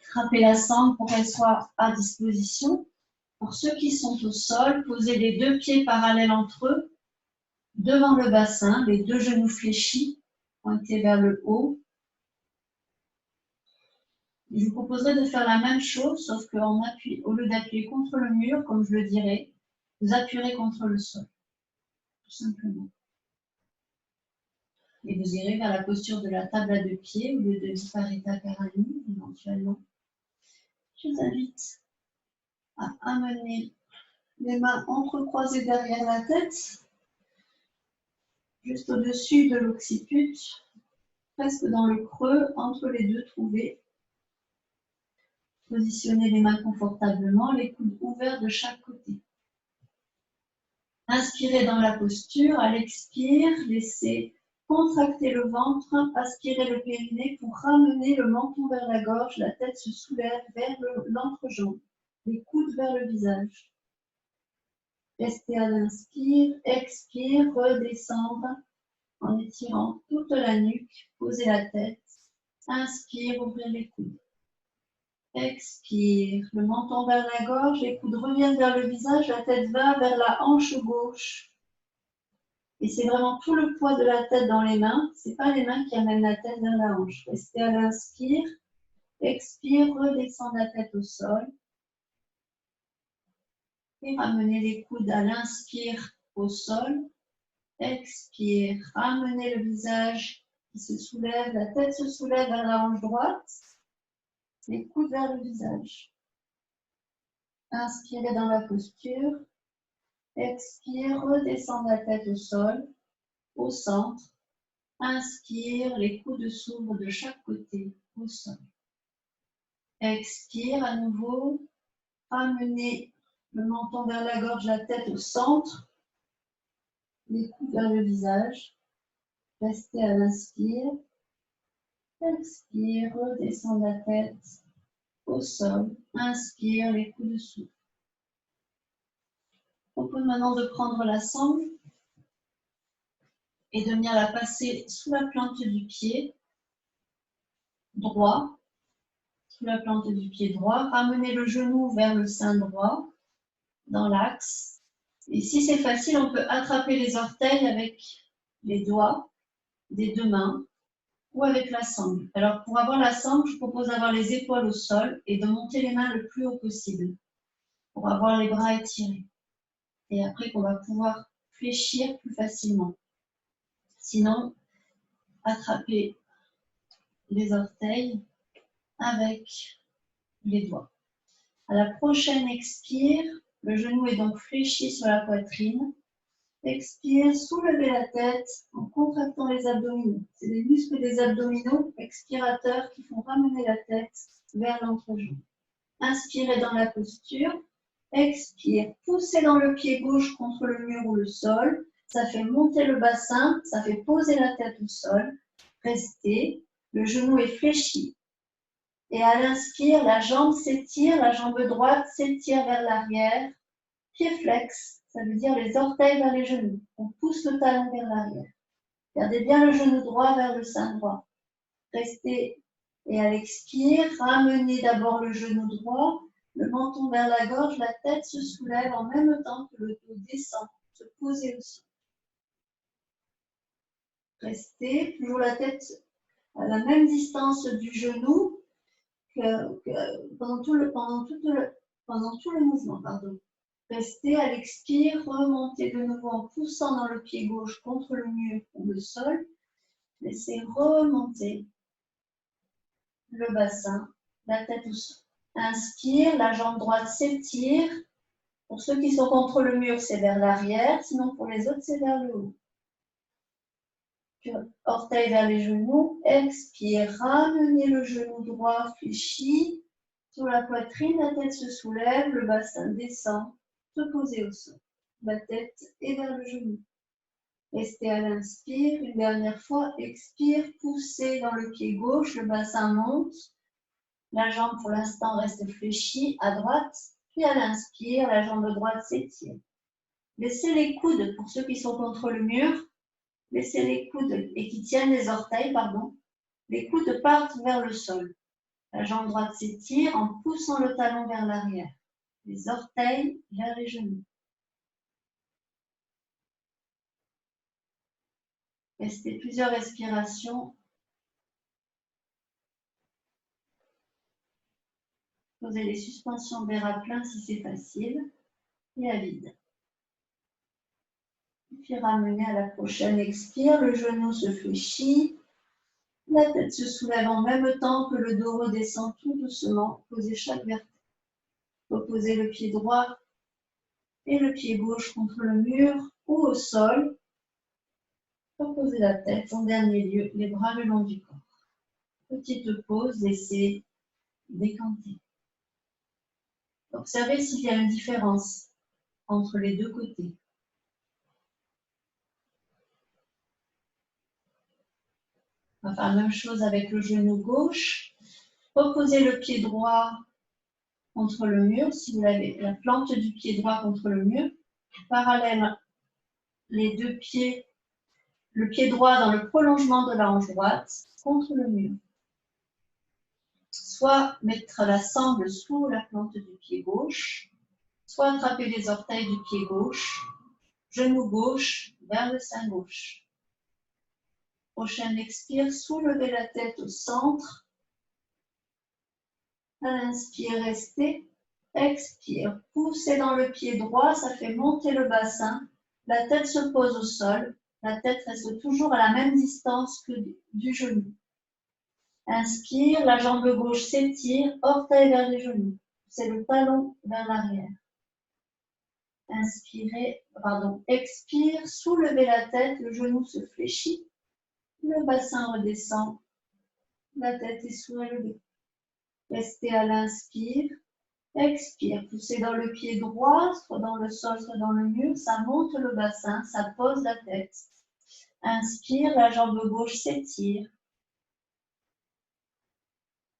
S2: Attrapez la sangle pour qu'elle soit à disposition. Pour ceux qui sont au sol, posez les deux pieds parallèles entre eux, devant le bassin, les deux genoux fléchis, pointés vers le haut. Je vous proposerai de faire la même chose, sauf qu'en appui, au lieu d'appuyer contre le mur, comme je le dirais, vous appuierez contre le sol, tout simplement. Et vous irez vers la posture de la table à deux pieds, au lieu de Viparita Karani, éventuellement. Je vous invite à amener les mains entrecroisées derrière la tête, juste au-dessus de l'occiput, presque dans le creux, entre les deux trouvés. Positionnez les mains confortablement, les coudes ouverts de chaque côté. Inspirez dans la posture, à l'expire, laissez contracter le ventre, aspirez le périnée pour ramener le menton vers la gorge, la tête se soulève vers l'entrejambe, les coudes vers le visage. Restez à l'inspire, expire, redescendre en étirant toute la nuque, posez la tête, inspire, ouvrez les coudes. Expire, le menton vers la gorge, les coudes reviennent vers le visage, la tête va vers la hanche gauche. Et c'est vraiment tout le poids de la tête dans les mains, ce n'est pas les mains qui amènent la tête vers la hanche. Restez à l'inspire, expire, redescends la tête au sol. Et ramenez les coudes à l'inspire au sol.
S1: Expire, ramenez le visage qui se soulève, la tête se soulève vers la hanche droite, les coudes vers le visage. Inspirez dans la posture. Expire, redescend la tête au sol, au centre. Inspire, les coudes s'ouvrent de chaque côté, au sol. Expire à nouveau. Ramenez le menton vers la gorge, la tête au centre. Les coudes vers le visage. Restez à l'inspire. Expire, redescend la tête au sol. Inspire, les coudes s'ouvrent. Je propose maintenant de prendre la sangle et de venir la passer sous la plante du pied droit. Sous la plante du pied droit. Ramenez le genou vers le sein droit, dans l'axe. Et si c'est facile, on peut attraper les orteils avec les doigts des deux mains ou avec la sangle. Alors, pour avoir la sangle, je propose d'avoir les épaules au sol et de monter les mains le plus haut possible pour avoir les bras étirés. Et après qu'on va pouvoir fléchir plus facilement. Sinon, attraper les orteils avec les doigts. À la prochaine expire, le genou est donc fléchi sur la poitrine. Expire, soulevez la tête en contractant les abdominaux. C'est les muscles des abdominaux expirateurs qui font ramener la tête vers l'entrejambe. Inspirez dans la posture. Expire, poussez dans le pied gauche contre le mur ou le sol. Ça fait monter le bassin, ça fait poser la tête au sol. Restez, le genou est fléchi. Et à l'inspire, la jambe s'étire, la jambe droite s'étire vers l'arrière. Pied flex, ça veut dire les orteils vers les genoux. On pousse le talon vers l'arrière. Gardez bien le genou droit vers le sein droit. Restez et à l'expire, ramenez d'abord le genou droit, le menton vers la gorge, la tête se soulève en même temps que le dos descend, se poser au sol. Restez, toujours la tête à la même distance du genou pendant tout le mouvement. Restez à l'expire, remontez de nouveau en poussant dans le pied gauche contre le mur ou le sol. Laissez remonter le bassin, la tête au sol. Inspire, la jambe droite s'étire. Pour ceux qui sont contre le mur, c'est vers l'arrière, sinon pour les autres, c'est vers le haut. Orteil vers les genoux, expire, ramenez le genou droit fléchi sur la poitrine, la tête se soulève, le bassin descend, se poser au sol. La tête est vers le genou. Restez à l'inspire, une dernière fois, expire, poussez dans le pied gauche, le bassin monte, la jambe pour l'instant reste fléchie à droite, puis à l'inspire, la jambe droite s'étire. Laissez les coudes, pour ceux qui sont contre le mur, laissez les coudes et qui tiennent les orteils, les coudes partent vers le sol. La jambe droite s'étire en poussant le talon vers l'arrière. Les orteils vers les genoux. Restez plusieurs respirations. Posez les suspensions des bras pleins si c'est facile. Et à vide. Puis ramenez à la prochaine expire. Le genou se fléchit. La tête se soulève en même temps que le dos redescend tout doucement. Posez chaque vertèbre. Reposez le pied droit et le pied gauche contre le mur ou au sol. Reposez la tête. En dernier lieu, les bras le long du corps. Petite pause, laissez décanter. Observez s'il y a une différence entre les deux côtés. On va faire la même chose avec le genou gauche. Reposez le pied droit contre le mur, si vous avez la plante du pied droit contre le mur. Parallèle, les deux pieds, le pied droit dans le prolongement de la hanche droite contre le mur. Soit mettre la sangle sous la plante du pied gauche, soit attraper les orteils du pied gauche, genou gauche vers le sein gauche. Prochaine expire, soulevez la tête au centre. À l'inspire, restez. Expire, poussez dans le pied droit, ça fait monter le bassin. La tête se pose au sol. La tête reste toujours à la même distance que du genou. Inspire, la jambe gauche s'étire, orteil vers les genoux. C'est le talon vers l'arrière. Expire, soulevez la tête, le genou se fléchit, le bassin redescend, la tête est soulevée. Restez à l'inspire. Expire, poussez dans le pied droit, soit dans le sol, soit dans le mur, ça monte le bassin, ça pose la tête. Inspire, la jambe gauche s'étire.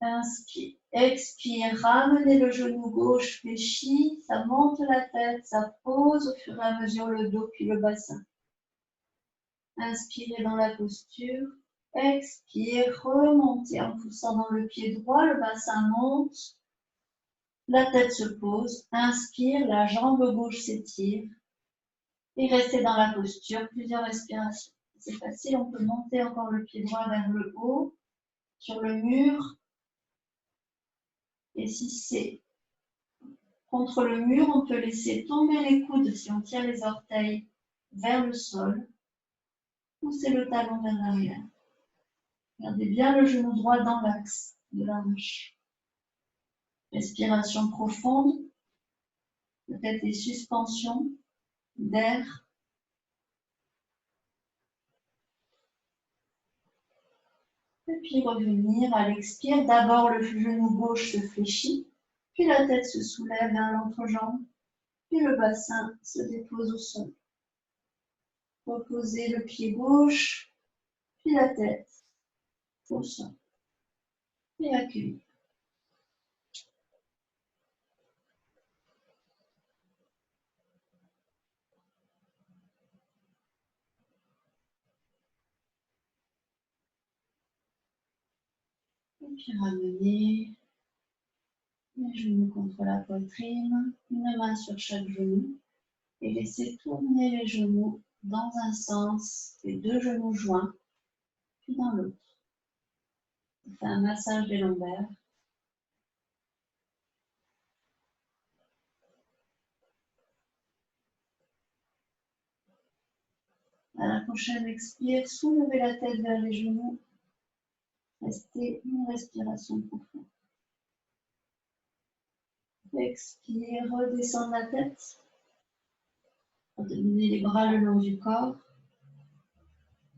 S1: Inspire, expire, ramenez le genou gauche fléchi, ça monte la tête, ça pose au fur et à mesure le dos puis le bassin. Inspirez dans la posture, expire, remontez en poussant dans le pied droit, le bassin monte. La tête se pose, inspire, la jambe gauche s'étire et restez dans la posture, plusieurs respirations. C'est facile, on peut monter encore le pied droit vers le haut, sur le mur. Et si c'est contre le mur, on peut laisser tomber les coudes si on tire les orteils vers le sol. Poussez le talon vers l'arrière. Gardez bien le genou droit dans l'axe de la hanche. Respiration profonde, peut-être des suspensions d'air. Et puis revenir à l'expire. D'abord le genou gauche se fléchit, puis la tête se soulève vers l'entrejambe, puis le bassin se dépose au sol. Reposez le pied gauche, puis la tête au sol. Et accueillir. Et puis ramener les genoux contre la poitrine, une main sur chaque genou et laissez tourner les genoux dans un sens, les deux genoux joints, puis dans l'autre. On fait un massage des lombaires. À la prochaine expire, soulevez la tête vers les genoux. Restez une respiration profonde. Expire, redescendre la tête. Amenez les bras le long du corps.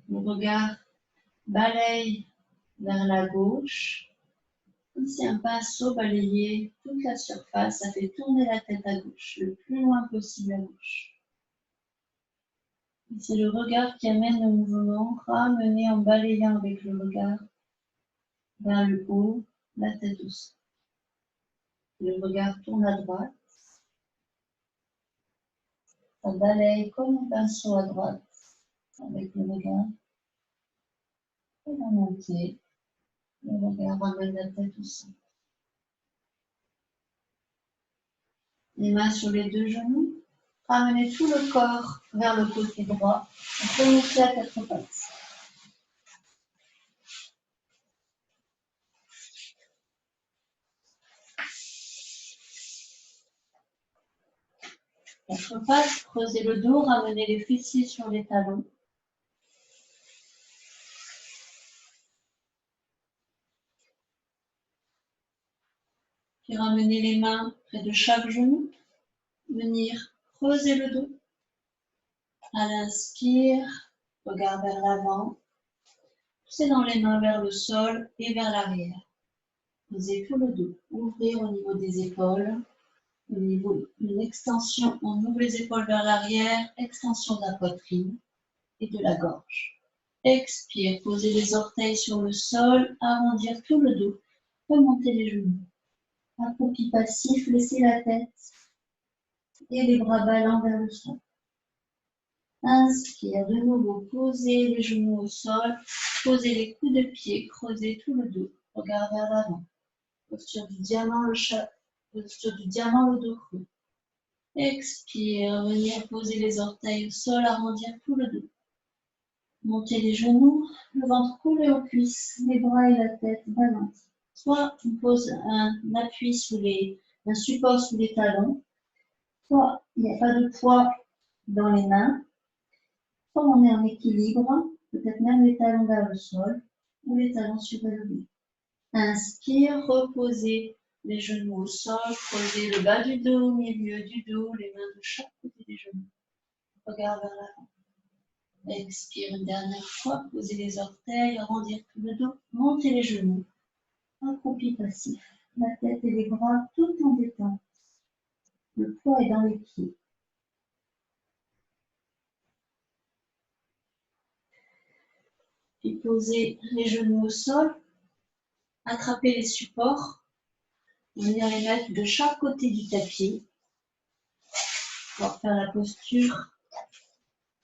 S1: Le regard balaye vers la gauche. Comme si un pinceau balayait toute la surface, ça fait tourner la tête à gauche, le plus loin possible à gauche. C'est le regard qui amène le mouvement, ramené en balayant avec le regard vers le haut, la tête au sol. Le regard tourne à droite. Ça balaye comme un pinceau à droite avec le regard. Et la montée, le regard ramène la tête au sol. Les mains sur les deux genoux. Ramenez tout le corps vers le côté droit. On peut monter à quatre pattes. Quatre pattes, creusez le dos, ramenez les fessiers sur les talons. Puis ramenez les mains près de chaque genou. Venir creuser le dos. À l'inspire, regard vers l'avant. Poussez dans les mains vers le sol et vers l'arrière. Posez tout le dos. Ouvrir au niveau des épaules. Au niveau d'une extension, on ouvre les épaules vers l'arrière. Extension de la poitrine et de la gorge. Expire, posez les orteils sur le sol. Arrondir tout le dos. Remontez les genoux. Accroupi passif, laissez la tête et les bras ballants vers le sol. Inspire, de nouveau, posez les genoux au sol, posez les coups de pied, creusez tout le dos, regard vers l'avant. Posture du diamant, le dos creux. Expire, venir poser les orteils au sol, arrondir tout le dos. Montez les genoux, le ventre collé aux cuisses, les bras et la tête ballants. Soit on pose un appui un support sous les talons, soit il n'y a pas de poids dans les mains. Quand on est en équilibre, peut-être même les talons vers le sol ou les talons surélevés. Inspire, reposez les genoux au sol, creusez le bas du dos, milieu du dos, les mains de chaque côté des genoux. Regard vers l'avant. Expire une dernière fois, posez les orteils, arrondir tout le dos, montez les genoux. Accroupi passif. La tête et les bras tout en détente. Le poids est dans les pieds. Puis posez les genoux au sol, attrapez les supports, venir les mettre de chaque côté du tapis pour faire la posture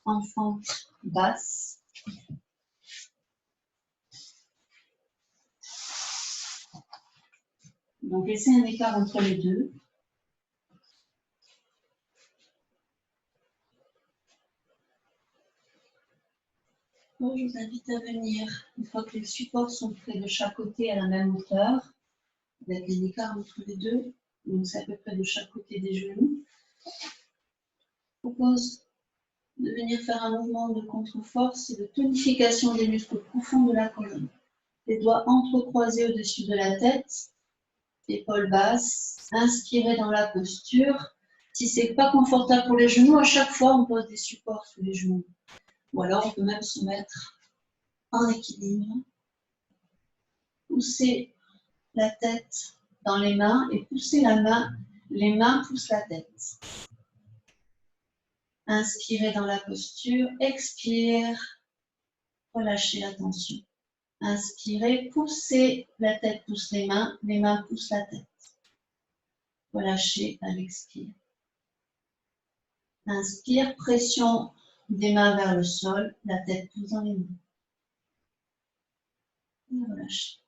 S1: en fente basse. Donc laissez un écart entre les deux. Bon, je vous invite à venir, une fois que les supports sont près de chaque côté à la même hauteur, avec un écart entre les deux, donc c'est à peu près de chaque côté des genoux. Je propose de venir faire un mouvement de contre-force et de tonification des muscles profonds de la colonne. Les doigts entrecroisés au-dessus de la tête, épaules basses, inspirez dans la posture. Si ce n'est pas confortable pour les genoux, à chaque fois on pose des supports sous les genoux. Ou alors on peut même se mettre en équilibre. Poussez la tête dans les mains et poussez la main. Les mains poussent la tête. Inspirez dans la posture, expire, relâchez la tension. Inspirez, poussez, la tête pousse les mains poussent la tête. Relâchez à l'expire. Inspire, pression des mains vers le sol, la tête pousse dans les mains. Et relâchez.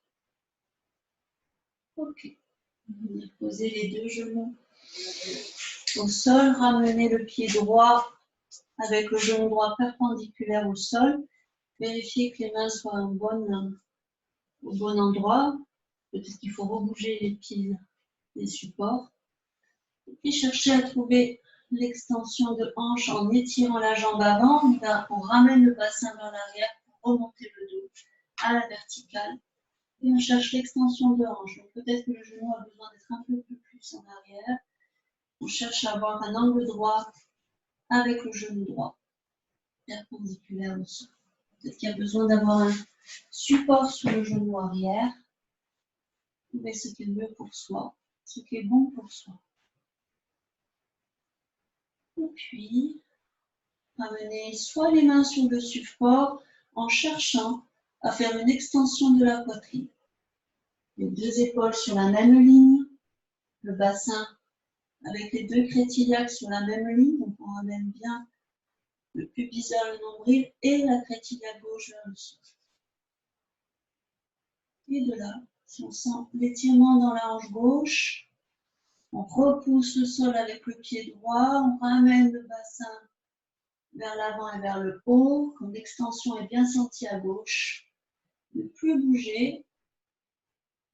S1: Ok. Venir poser les deux genoux au sol, ramenez le pied droit avec le genou droit perpendiculaire au sol. Vérifiez que les mains soient au bon endroit. Peut-être qu'il faut rebouger les pieds des supports. Et puis cherchez à trouver l'extension de hanche en étirant la jambe avant. On ramène le bassin vers l'arrière pour remonter le dos à la verticale. Et on cherche l'extension de hanche. Donc peut-être que le genou a besoin d'être un peu plus en arrière. On cherche à avoir un angle droit avec le genou droit, perpendiculaire au sol. Peut-être qu'il y a besoin d'avoir un support sur le genou arrière. Trouver ce qui est mieux pour soi, ce qui est bon pour soi. Et puis, ramenez soit les mains sur le support en cherchant à faire une extension de la poitrine. Les deux épaules sur la même ligne, le bassin avec les deux crétillacs sur la même ligne, donc on ramène bien le pubis vers le nombril et la crétillate gauche vers le sol. Et de là, si on sent l'étirement dans la hanche gauche, on repousse le sol avec le pied droit, on ramène le bassin vers l'avant et vers le haut, quand l'extension est bien sentie à gauche. Ne plus bouger,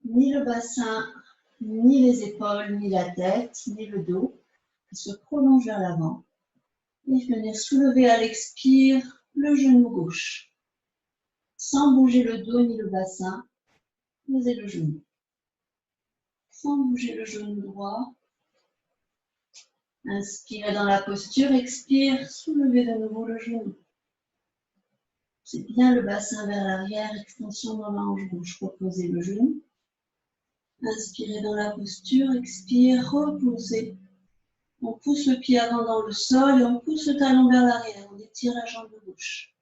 S1: ni le bassin, ni les épaules, ni la tête, ni le dos, qui se prolonge vers l'avant. Et venir soulever à l'expire le genou gauche. Sans bouger le dos ni le bassin, posez le genou. Sans bouger le genou droit. Inspirez dans la posture, expire, soulevez de nouveau le genou. C'est bien le bassin vers l'arrière, extension dans la hanche gauche, reposez le genou. Inspirez dans la posture, expire, reposez. On pousse le pied avant dans le sol et on pousse le talon vers l'arrière. On étire la jambe gauche.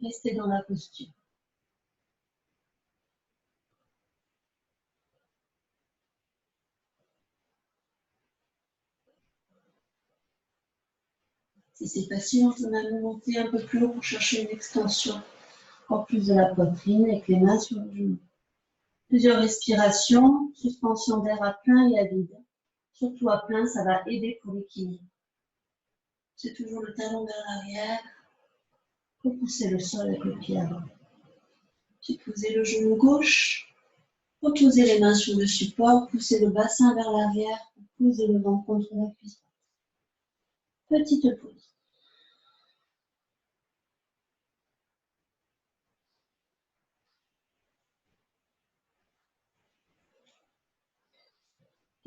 S1: Restez dans la posture. Si c'est facile, on peut même monter un peu plus haut pour chercher une extension. Encore plus de la poitrine avec les mains sur le genou. Plusieurs respirations, suspension d'air à plein et à vide. Surtout à plein, ça va aider pour l'équilibre. C'est toujours le talon vers l'arrière. Repoussez le sol avec le pied avant. Puis posez le genou gauche. Reposez les mains sur le support. Poussez le bassin vers l'arrière. Posez le ventre contre la cuisse. Petite pause.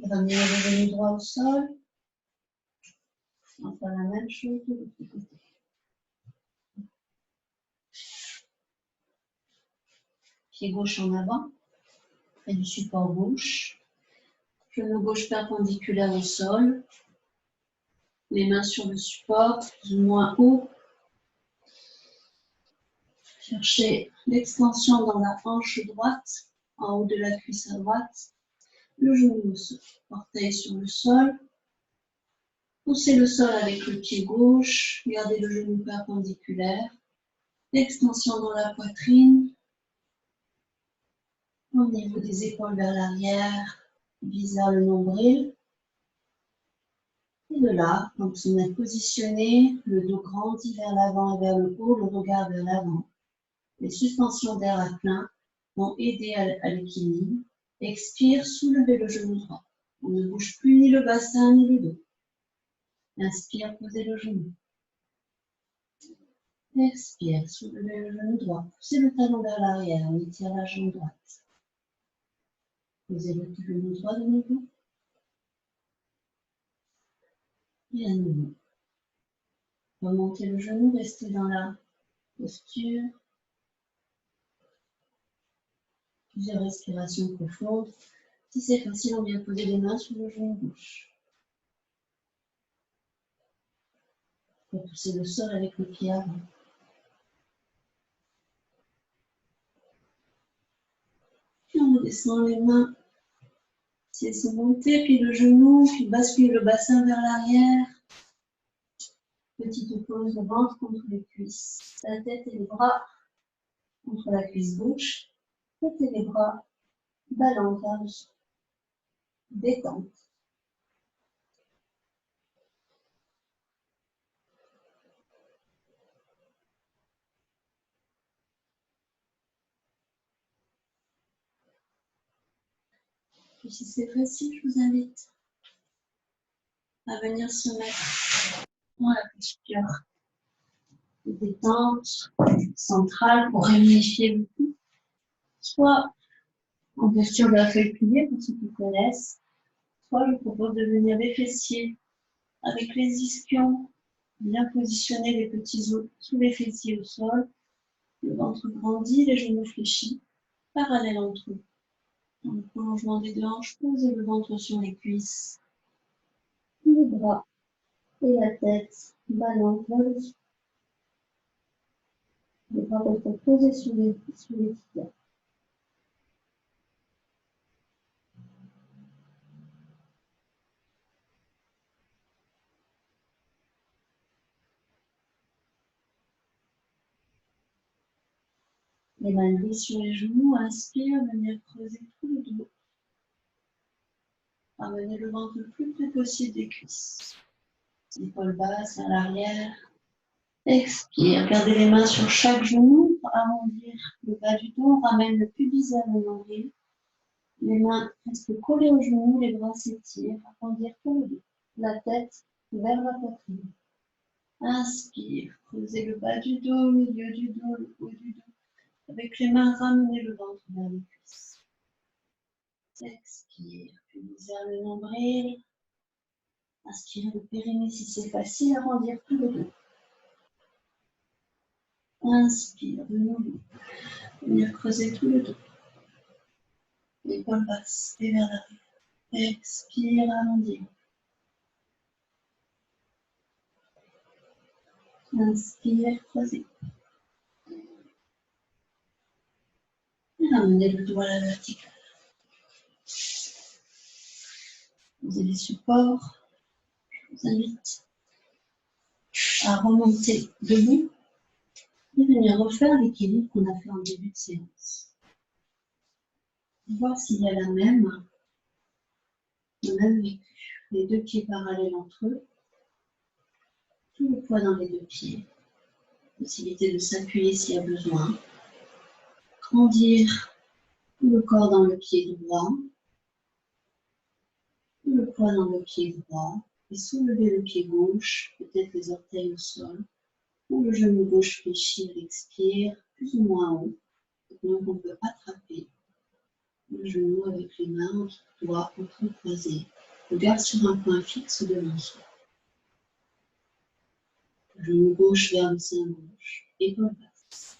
S1: Ramenez le genou droit au sol. On va faire la même chose de l'autre côté. Pied gauche en avant, près du support gauche. Genou gauche perpendiculaire au sol. Les mains sur le support, plus ou moins haut. Cherchez l'extension dans la hanche droite, en haut de la cuisse à droite. Le genou au sol, orteil sur le sol. Poussez le sol avec le pied gauche. Gardez le genou perpendiculaire. L'extension dans la poitrine. Au niveau des épaules vers l'arrière, vise vers le nombril. Et de là, quand vous êtes positionné, le dos grandit vers l'avant et vers le haut, le regard vers l'avant. Les suspensions d'air à plein vont aider à l'équilibre. Expire, soulevez le genou droit. On ne bouge plus ni le bassin ni le dos. Inspire, posez le genou. Expire, soulevez le genou droit. Poussez le talon vers l'arrière, on étire la jambe droite. Posez le genou droit de nouveau. Et à nouveau. Remontez le genou, restez dans la posture. Plusieurs respirations profondes. Si c'est facile, on vient poser les mains sur le genou gauche. Repoussez le sol avec le pied avant. Puis on redescend les mains. C'est monter, puis le genou, puis bascule le bassin vers l'arrière. Petite pause, le ventre contre les cuisses. La tête et les bras contre la cuisse gauche. Tête et les bras ballants vers le sol. Détente. Puis si c'est facile, je vous invite à venir se mettre dans la posture de détente centrale pour réunifier le tout. Soit en posture de la feuille pliée pour ceux qui connaissent, soit je propose de venir les fessiers avec les ischions, bien positionner les petits os sous les fessiers au sol, le ventre grandit, les genoux fléchis, parallèles entre eux. Dans le prolongement des deux hanches, posez le ventre sur les cuisses, les bras et la tête ballants vers le sol. Les bras restent posés sur les tibias. Les mains glissent sur les genoux, inspire, venir creuser tout le dos. Ramenez le ventre le plus près possible des cuisses. Épaules basses à l'arrière. Expire, gardez les mains sur chaque genou pour arrondir le bas du dos. On ramène le pubis vers le nombril. Les mains restent collées aux genoux, les bras s'étirent, arrondir tout le dos. La tête vers la poitrine. Inspire, creusez le bas du dos, milieu du dos, le haut du dos. Avec les mains, ramenez le ventre vers les cuisses. Expire, puis vers le nombril. Inspirez le périnée si c'est facile, arrondir tout le dos. Inspire de nouveau. Venir creuser tout le dos. L'épaule basse et vers l'arrière. Expire, arrondir. Inspire, creuser. Et ramenez le dos à la verticale. Vous avez les supports. Je vous invite à remonter debout et venir refaire l'équilibre qu'on a fait en début de séance. Voir s'il y a le même vécu. Les deux pieds parallèles entre eux. Tout le poids dans les deux pieds. Possibilité de s'appuyer s'il y a besoin. Grandir tout le corps dans le pied droit. Tout le poids dans le pied droit. Et soulever le pied gauche, peut-être les orteils au sol. Ou le genou gauche fléchi, expire, plus ou moins haut. Donc on peut attraper le genou avec les mains, doigts entrecroisés. Regard sur un point fixe devant soi. Genou gauche vers le sein gauche. Épaule basse.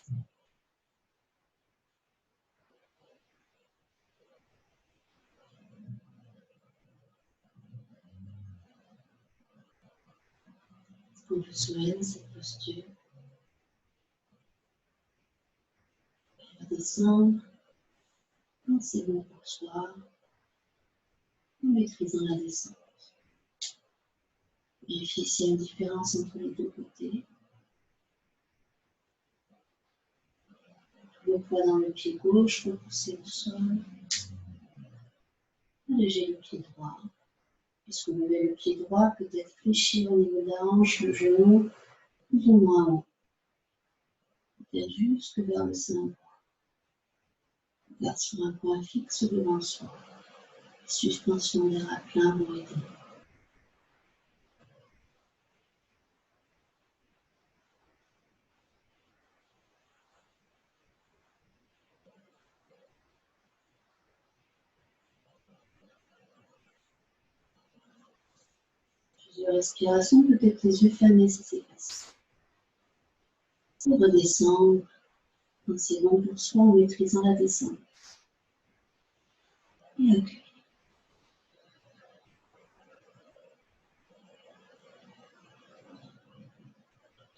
S1: Quand tu soignes cette posture, tu vas descendre quand c'est bon pour soi, en maîtrisant la descente. Vérifiez s'il y a une différence entre les deux côtés. Tout le poids dans le pied gauche, repoussez au sol. Allégez le pied droit. Puis soulevez le pied droit, peut-être fléchir au niveau de la hanche, le genou, plus ou moins haut. Peut-être jusque vers le sein. Regarde sur un point fixe devant soi. Suspension des reins pleins vont aider. Plusieurs respirations, peut-être les yeux fermés si c'est facile. Et redescendre quand c'est bon pour soi en maîtrisant la descente. Et accueillir.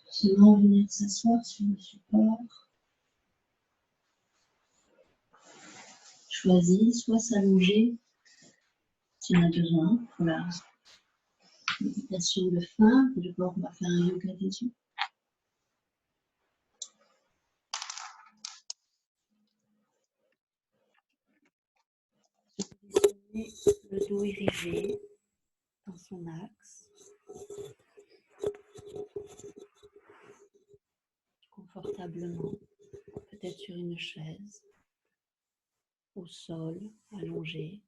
S1: Seulement venir s'asseoir sur le support. Choisis soit s'allonger si on a besoin pour la méditation de fin. D'abord, on va faire un yoga des yeux. Positionnez le dos érigé dans son axe. Confortablement, peut-être sur une chaise, au sol, allongé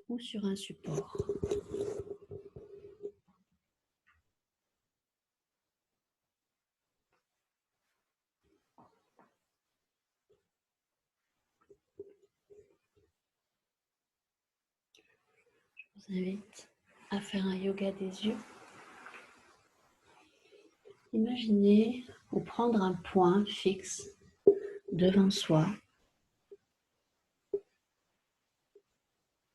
S1: ou sur un support. Je vous invite à faire un yoga des yeux. Imaginez ou prendre un point fixe devant soi.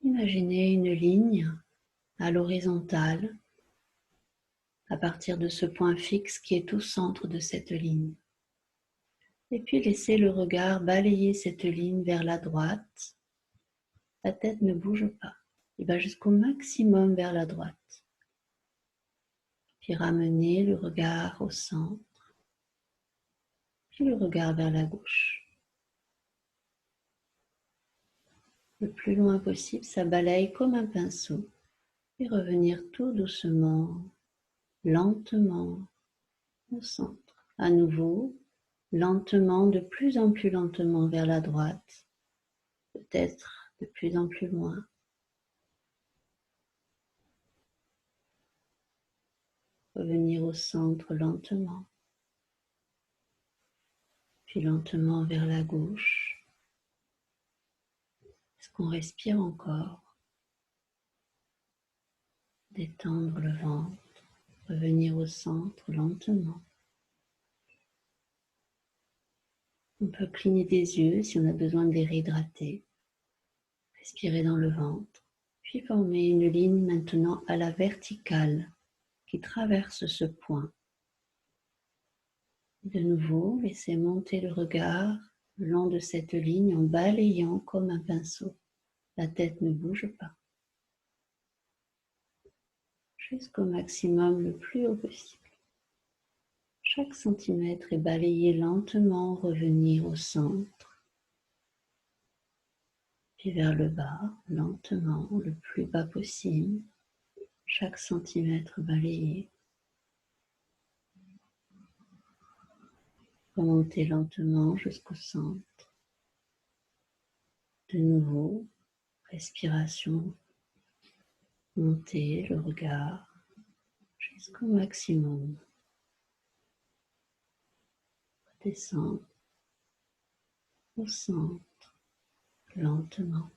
S1: Imaginez une ligne à l'horizontale à partir de ce point fixe qui est au centre de cette ligne. Et puis laissez le regard balayer cette ligne vers la droite. La tête ne bouge pas. Il va jusqu'au maximum vers la droite. Puis ramenez le regard au centre. Puis le regard vers la gauche. Le plus loin possible, ça balaye comme un pinceau. Et revenir tout doucement, lentement, au centre. À nouveau, lentement, de plus en plus lentement vers la droite. Peut-être de plus en plus loin. Revenir au centre lentement. Puis lentement vers la gauche. Est-ce qu'on respire encore? Détendre le ventre. Revenir au centre lentement. On peut cligner des yeux si on a besoin de les réhydrater. Respirer dans le ventre. Puis former une ligne maintenant à la verticale qui traverse ce point. De nouveau, laissez monter le regard le long de cette ligne en balayant comme un pinceau. La tête ne bouge pas. Jusqu'au maximum le plus haut possible. Chaque centimètre est balayé lentement, revenir au centre. Puis vers le bas, lentement, le plus bas possible. Chaque centimètre balayé. Remonter lentement jusqu'au centre. De nouveau, respiration. Monter le regard jusqu'au maximum. Descendre au centre, lentement.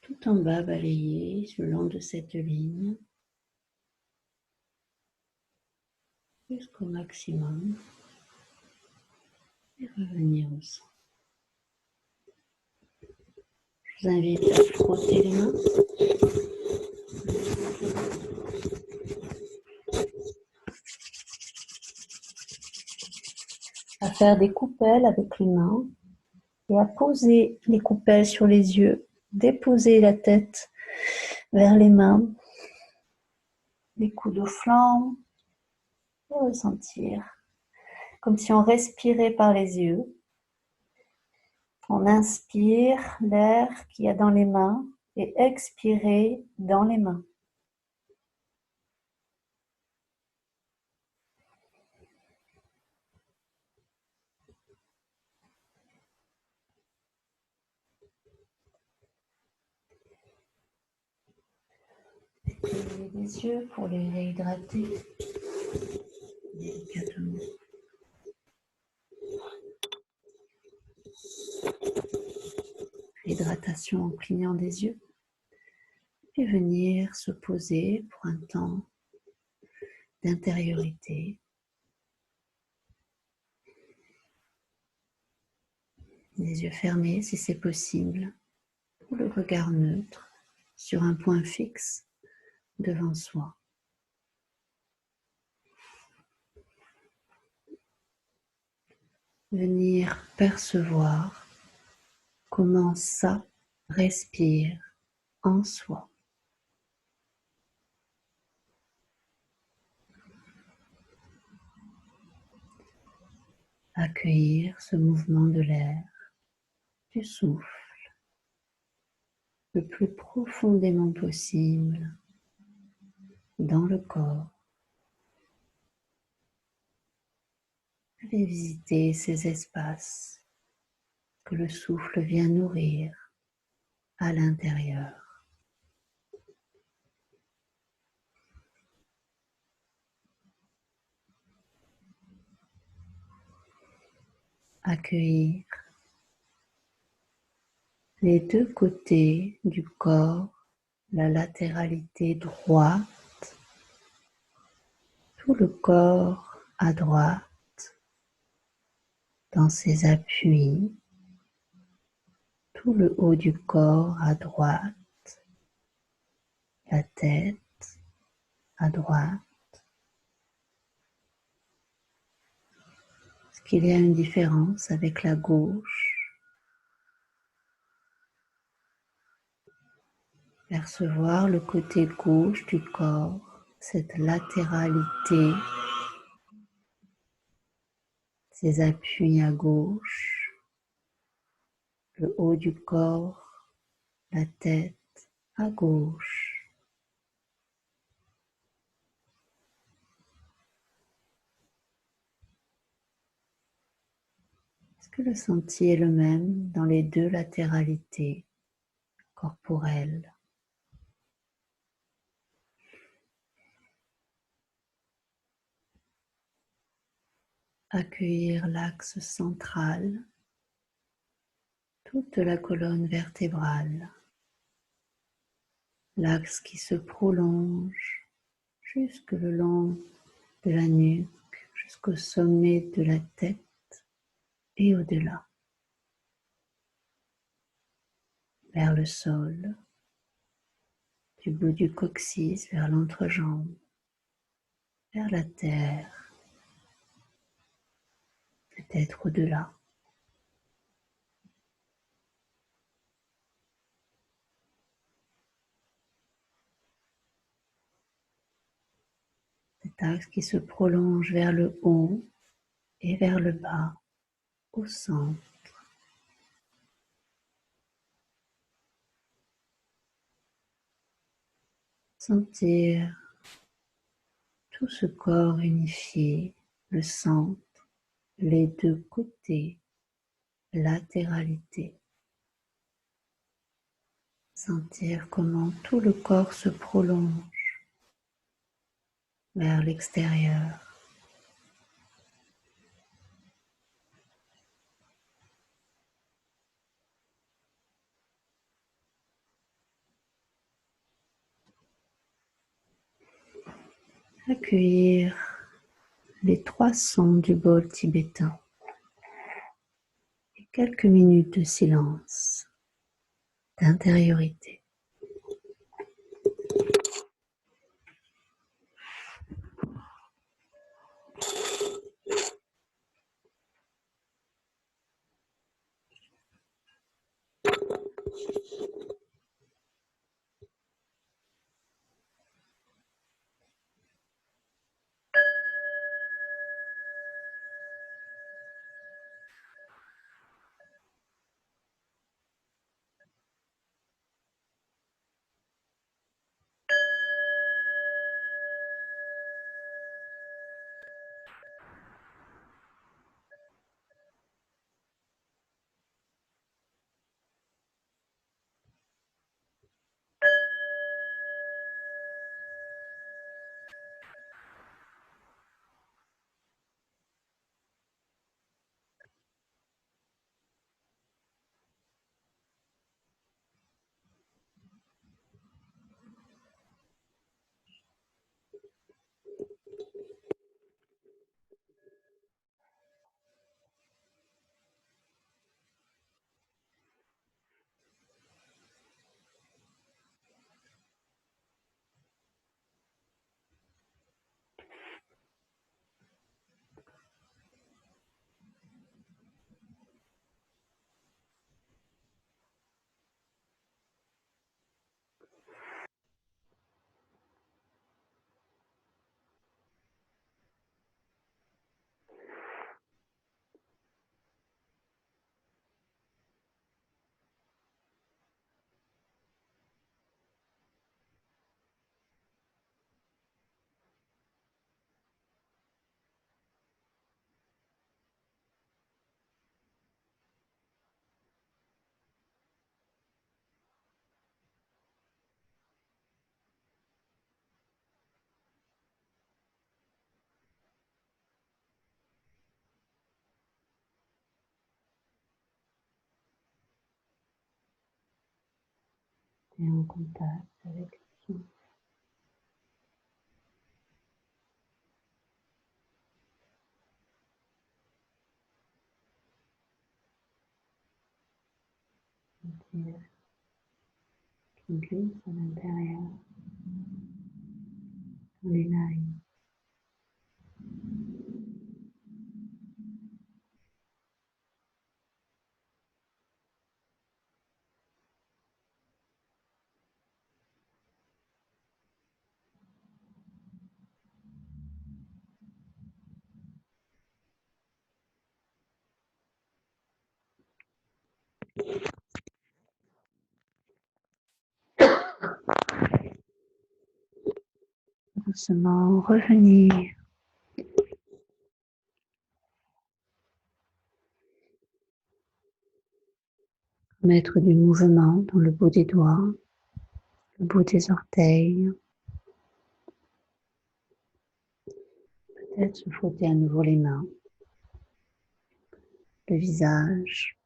S2: tout en bas, balayer le long de cette ligne jusqu'au maximum et revenir au centre. Je vous invite à frotter les mains. À faire des coupelles avec les mains et à poser les coupelles sur les yeux, déposer la tête vers les mains, les coudes aux flancs et ressentir comme si on respirait par les yeux. On inspire l'air qu'il y a dans les mains et expirez dans les mains. Ouvrez les yeux pour les réhydrater délicatement. Hydratation en clignant des yeux. Et venir se poser pour un temps d'intériorité. Les yeux fermés si c'est possible, ou le regard neutre sur un point fixe devant soi. Venir percevoir comment ça respire en soi. Accueillir ce mouvement de l'air, du souffle, le plus profondément possible dans le corps. Allez visiter ces espaces que le souffle vient nourrir à l'intérieur. Accueillir les deux côtés du corps, la latéralité droite, tout le corps à droite, dans ses appuis, tout le haut du corps à droite, la tête à droite. Est-ce qu'il y a une différence avec la gauche? Percevoir le côté gauche du corps, cette latéralité, ses appuis à gauche, le haut du corps, la tête à gauche. Est-ce que le sentier est le même dans les deux latéralités corporelles? Accueillir l'axe central, toute la colonne vertébrale, l'axe qui se prolonge jusque le long de la nuque, jusqu'au sommet de la tête et au-delà, vers le sol, du bout du coccyx vers l'entrejambe, vers la terre, peut-être au-delà. Cet axe qui se prolonge vers le haut et vers le bas, au centre. Sentir tout ce corps unifié, le centre, les deux côtés, latéralité. Sentir comment tout le corps se prolonge vers l'extérieur. Accueillir les 3 sons du bol tibétain et quelques minutes de silence, d'intériorité. Et en contact avec le son. Qui glisse à l'intérieur, dans les narines. Doucement revenir. Mettre du mouvement dans le bout des doigts, le bout des orteils. Peut-être se frotter à nouveau les mains, le visage.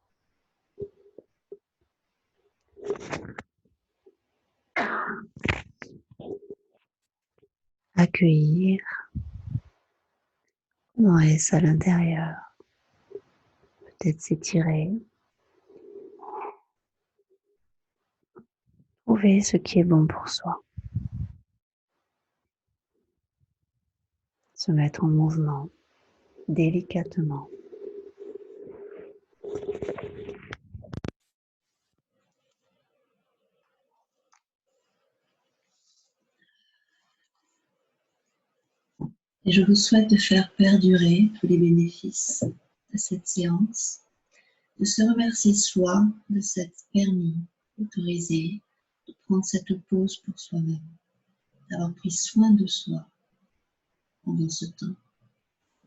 S2: Accueillir comment est-ce à l'intérieur. Peut-être s'étirer. Trouver ce qui est bon pour soi. Se mettre en mouvement délicatement.
S1: Et je vous souhaite de faire perdurer tous les bénéfices de cette séance, de se remercier soi de s'être permis, autorisé, de prendre cette pause pour soi-même, d'avoir pris soin de soi pendant ce temps.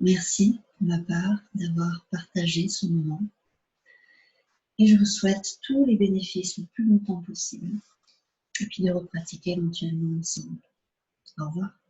S1: Merci pour ma part d'avoir partagé ce moment et je vous souhaite tous les bénéfices le plus longtemps possible et puis de repratiquer éventuellement ensemble. Au revoir.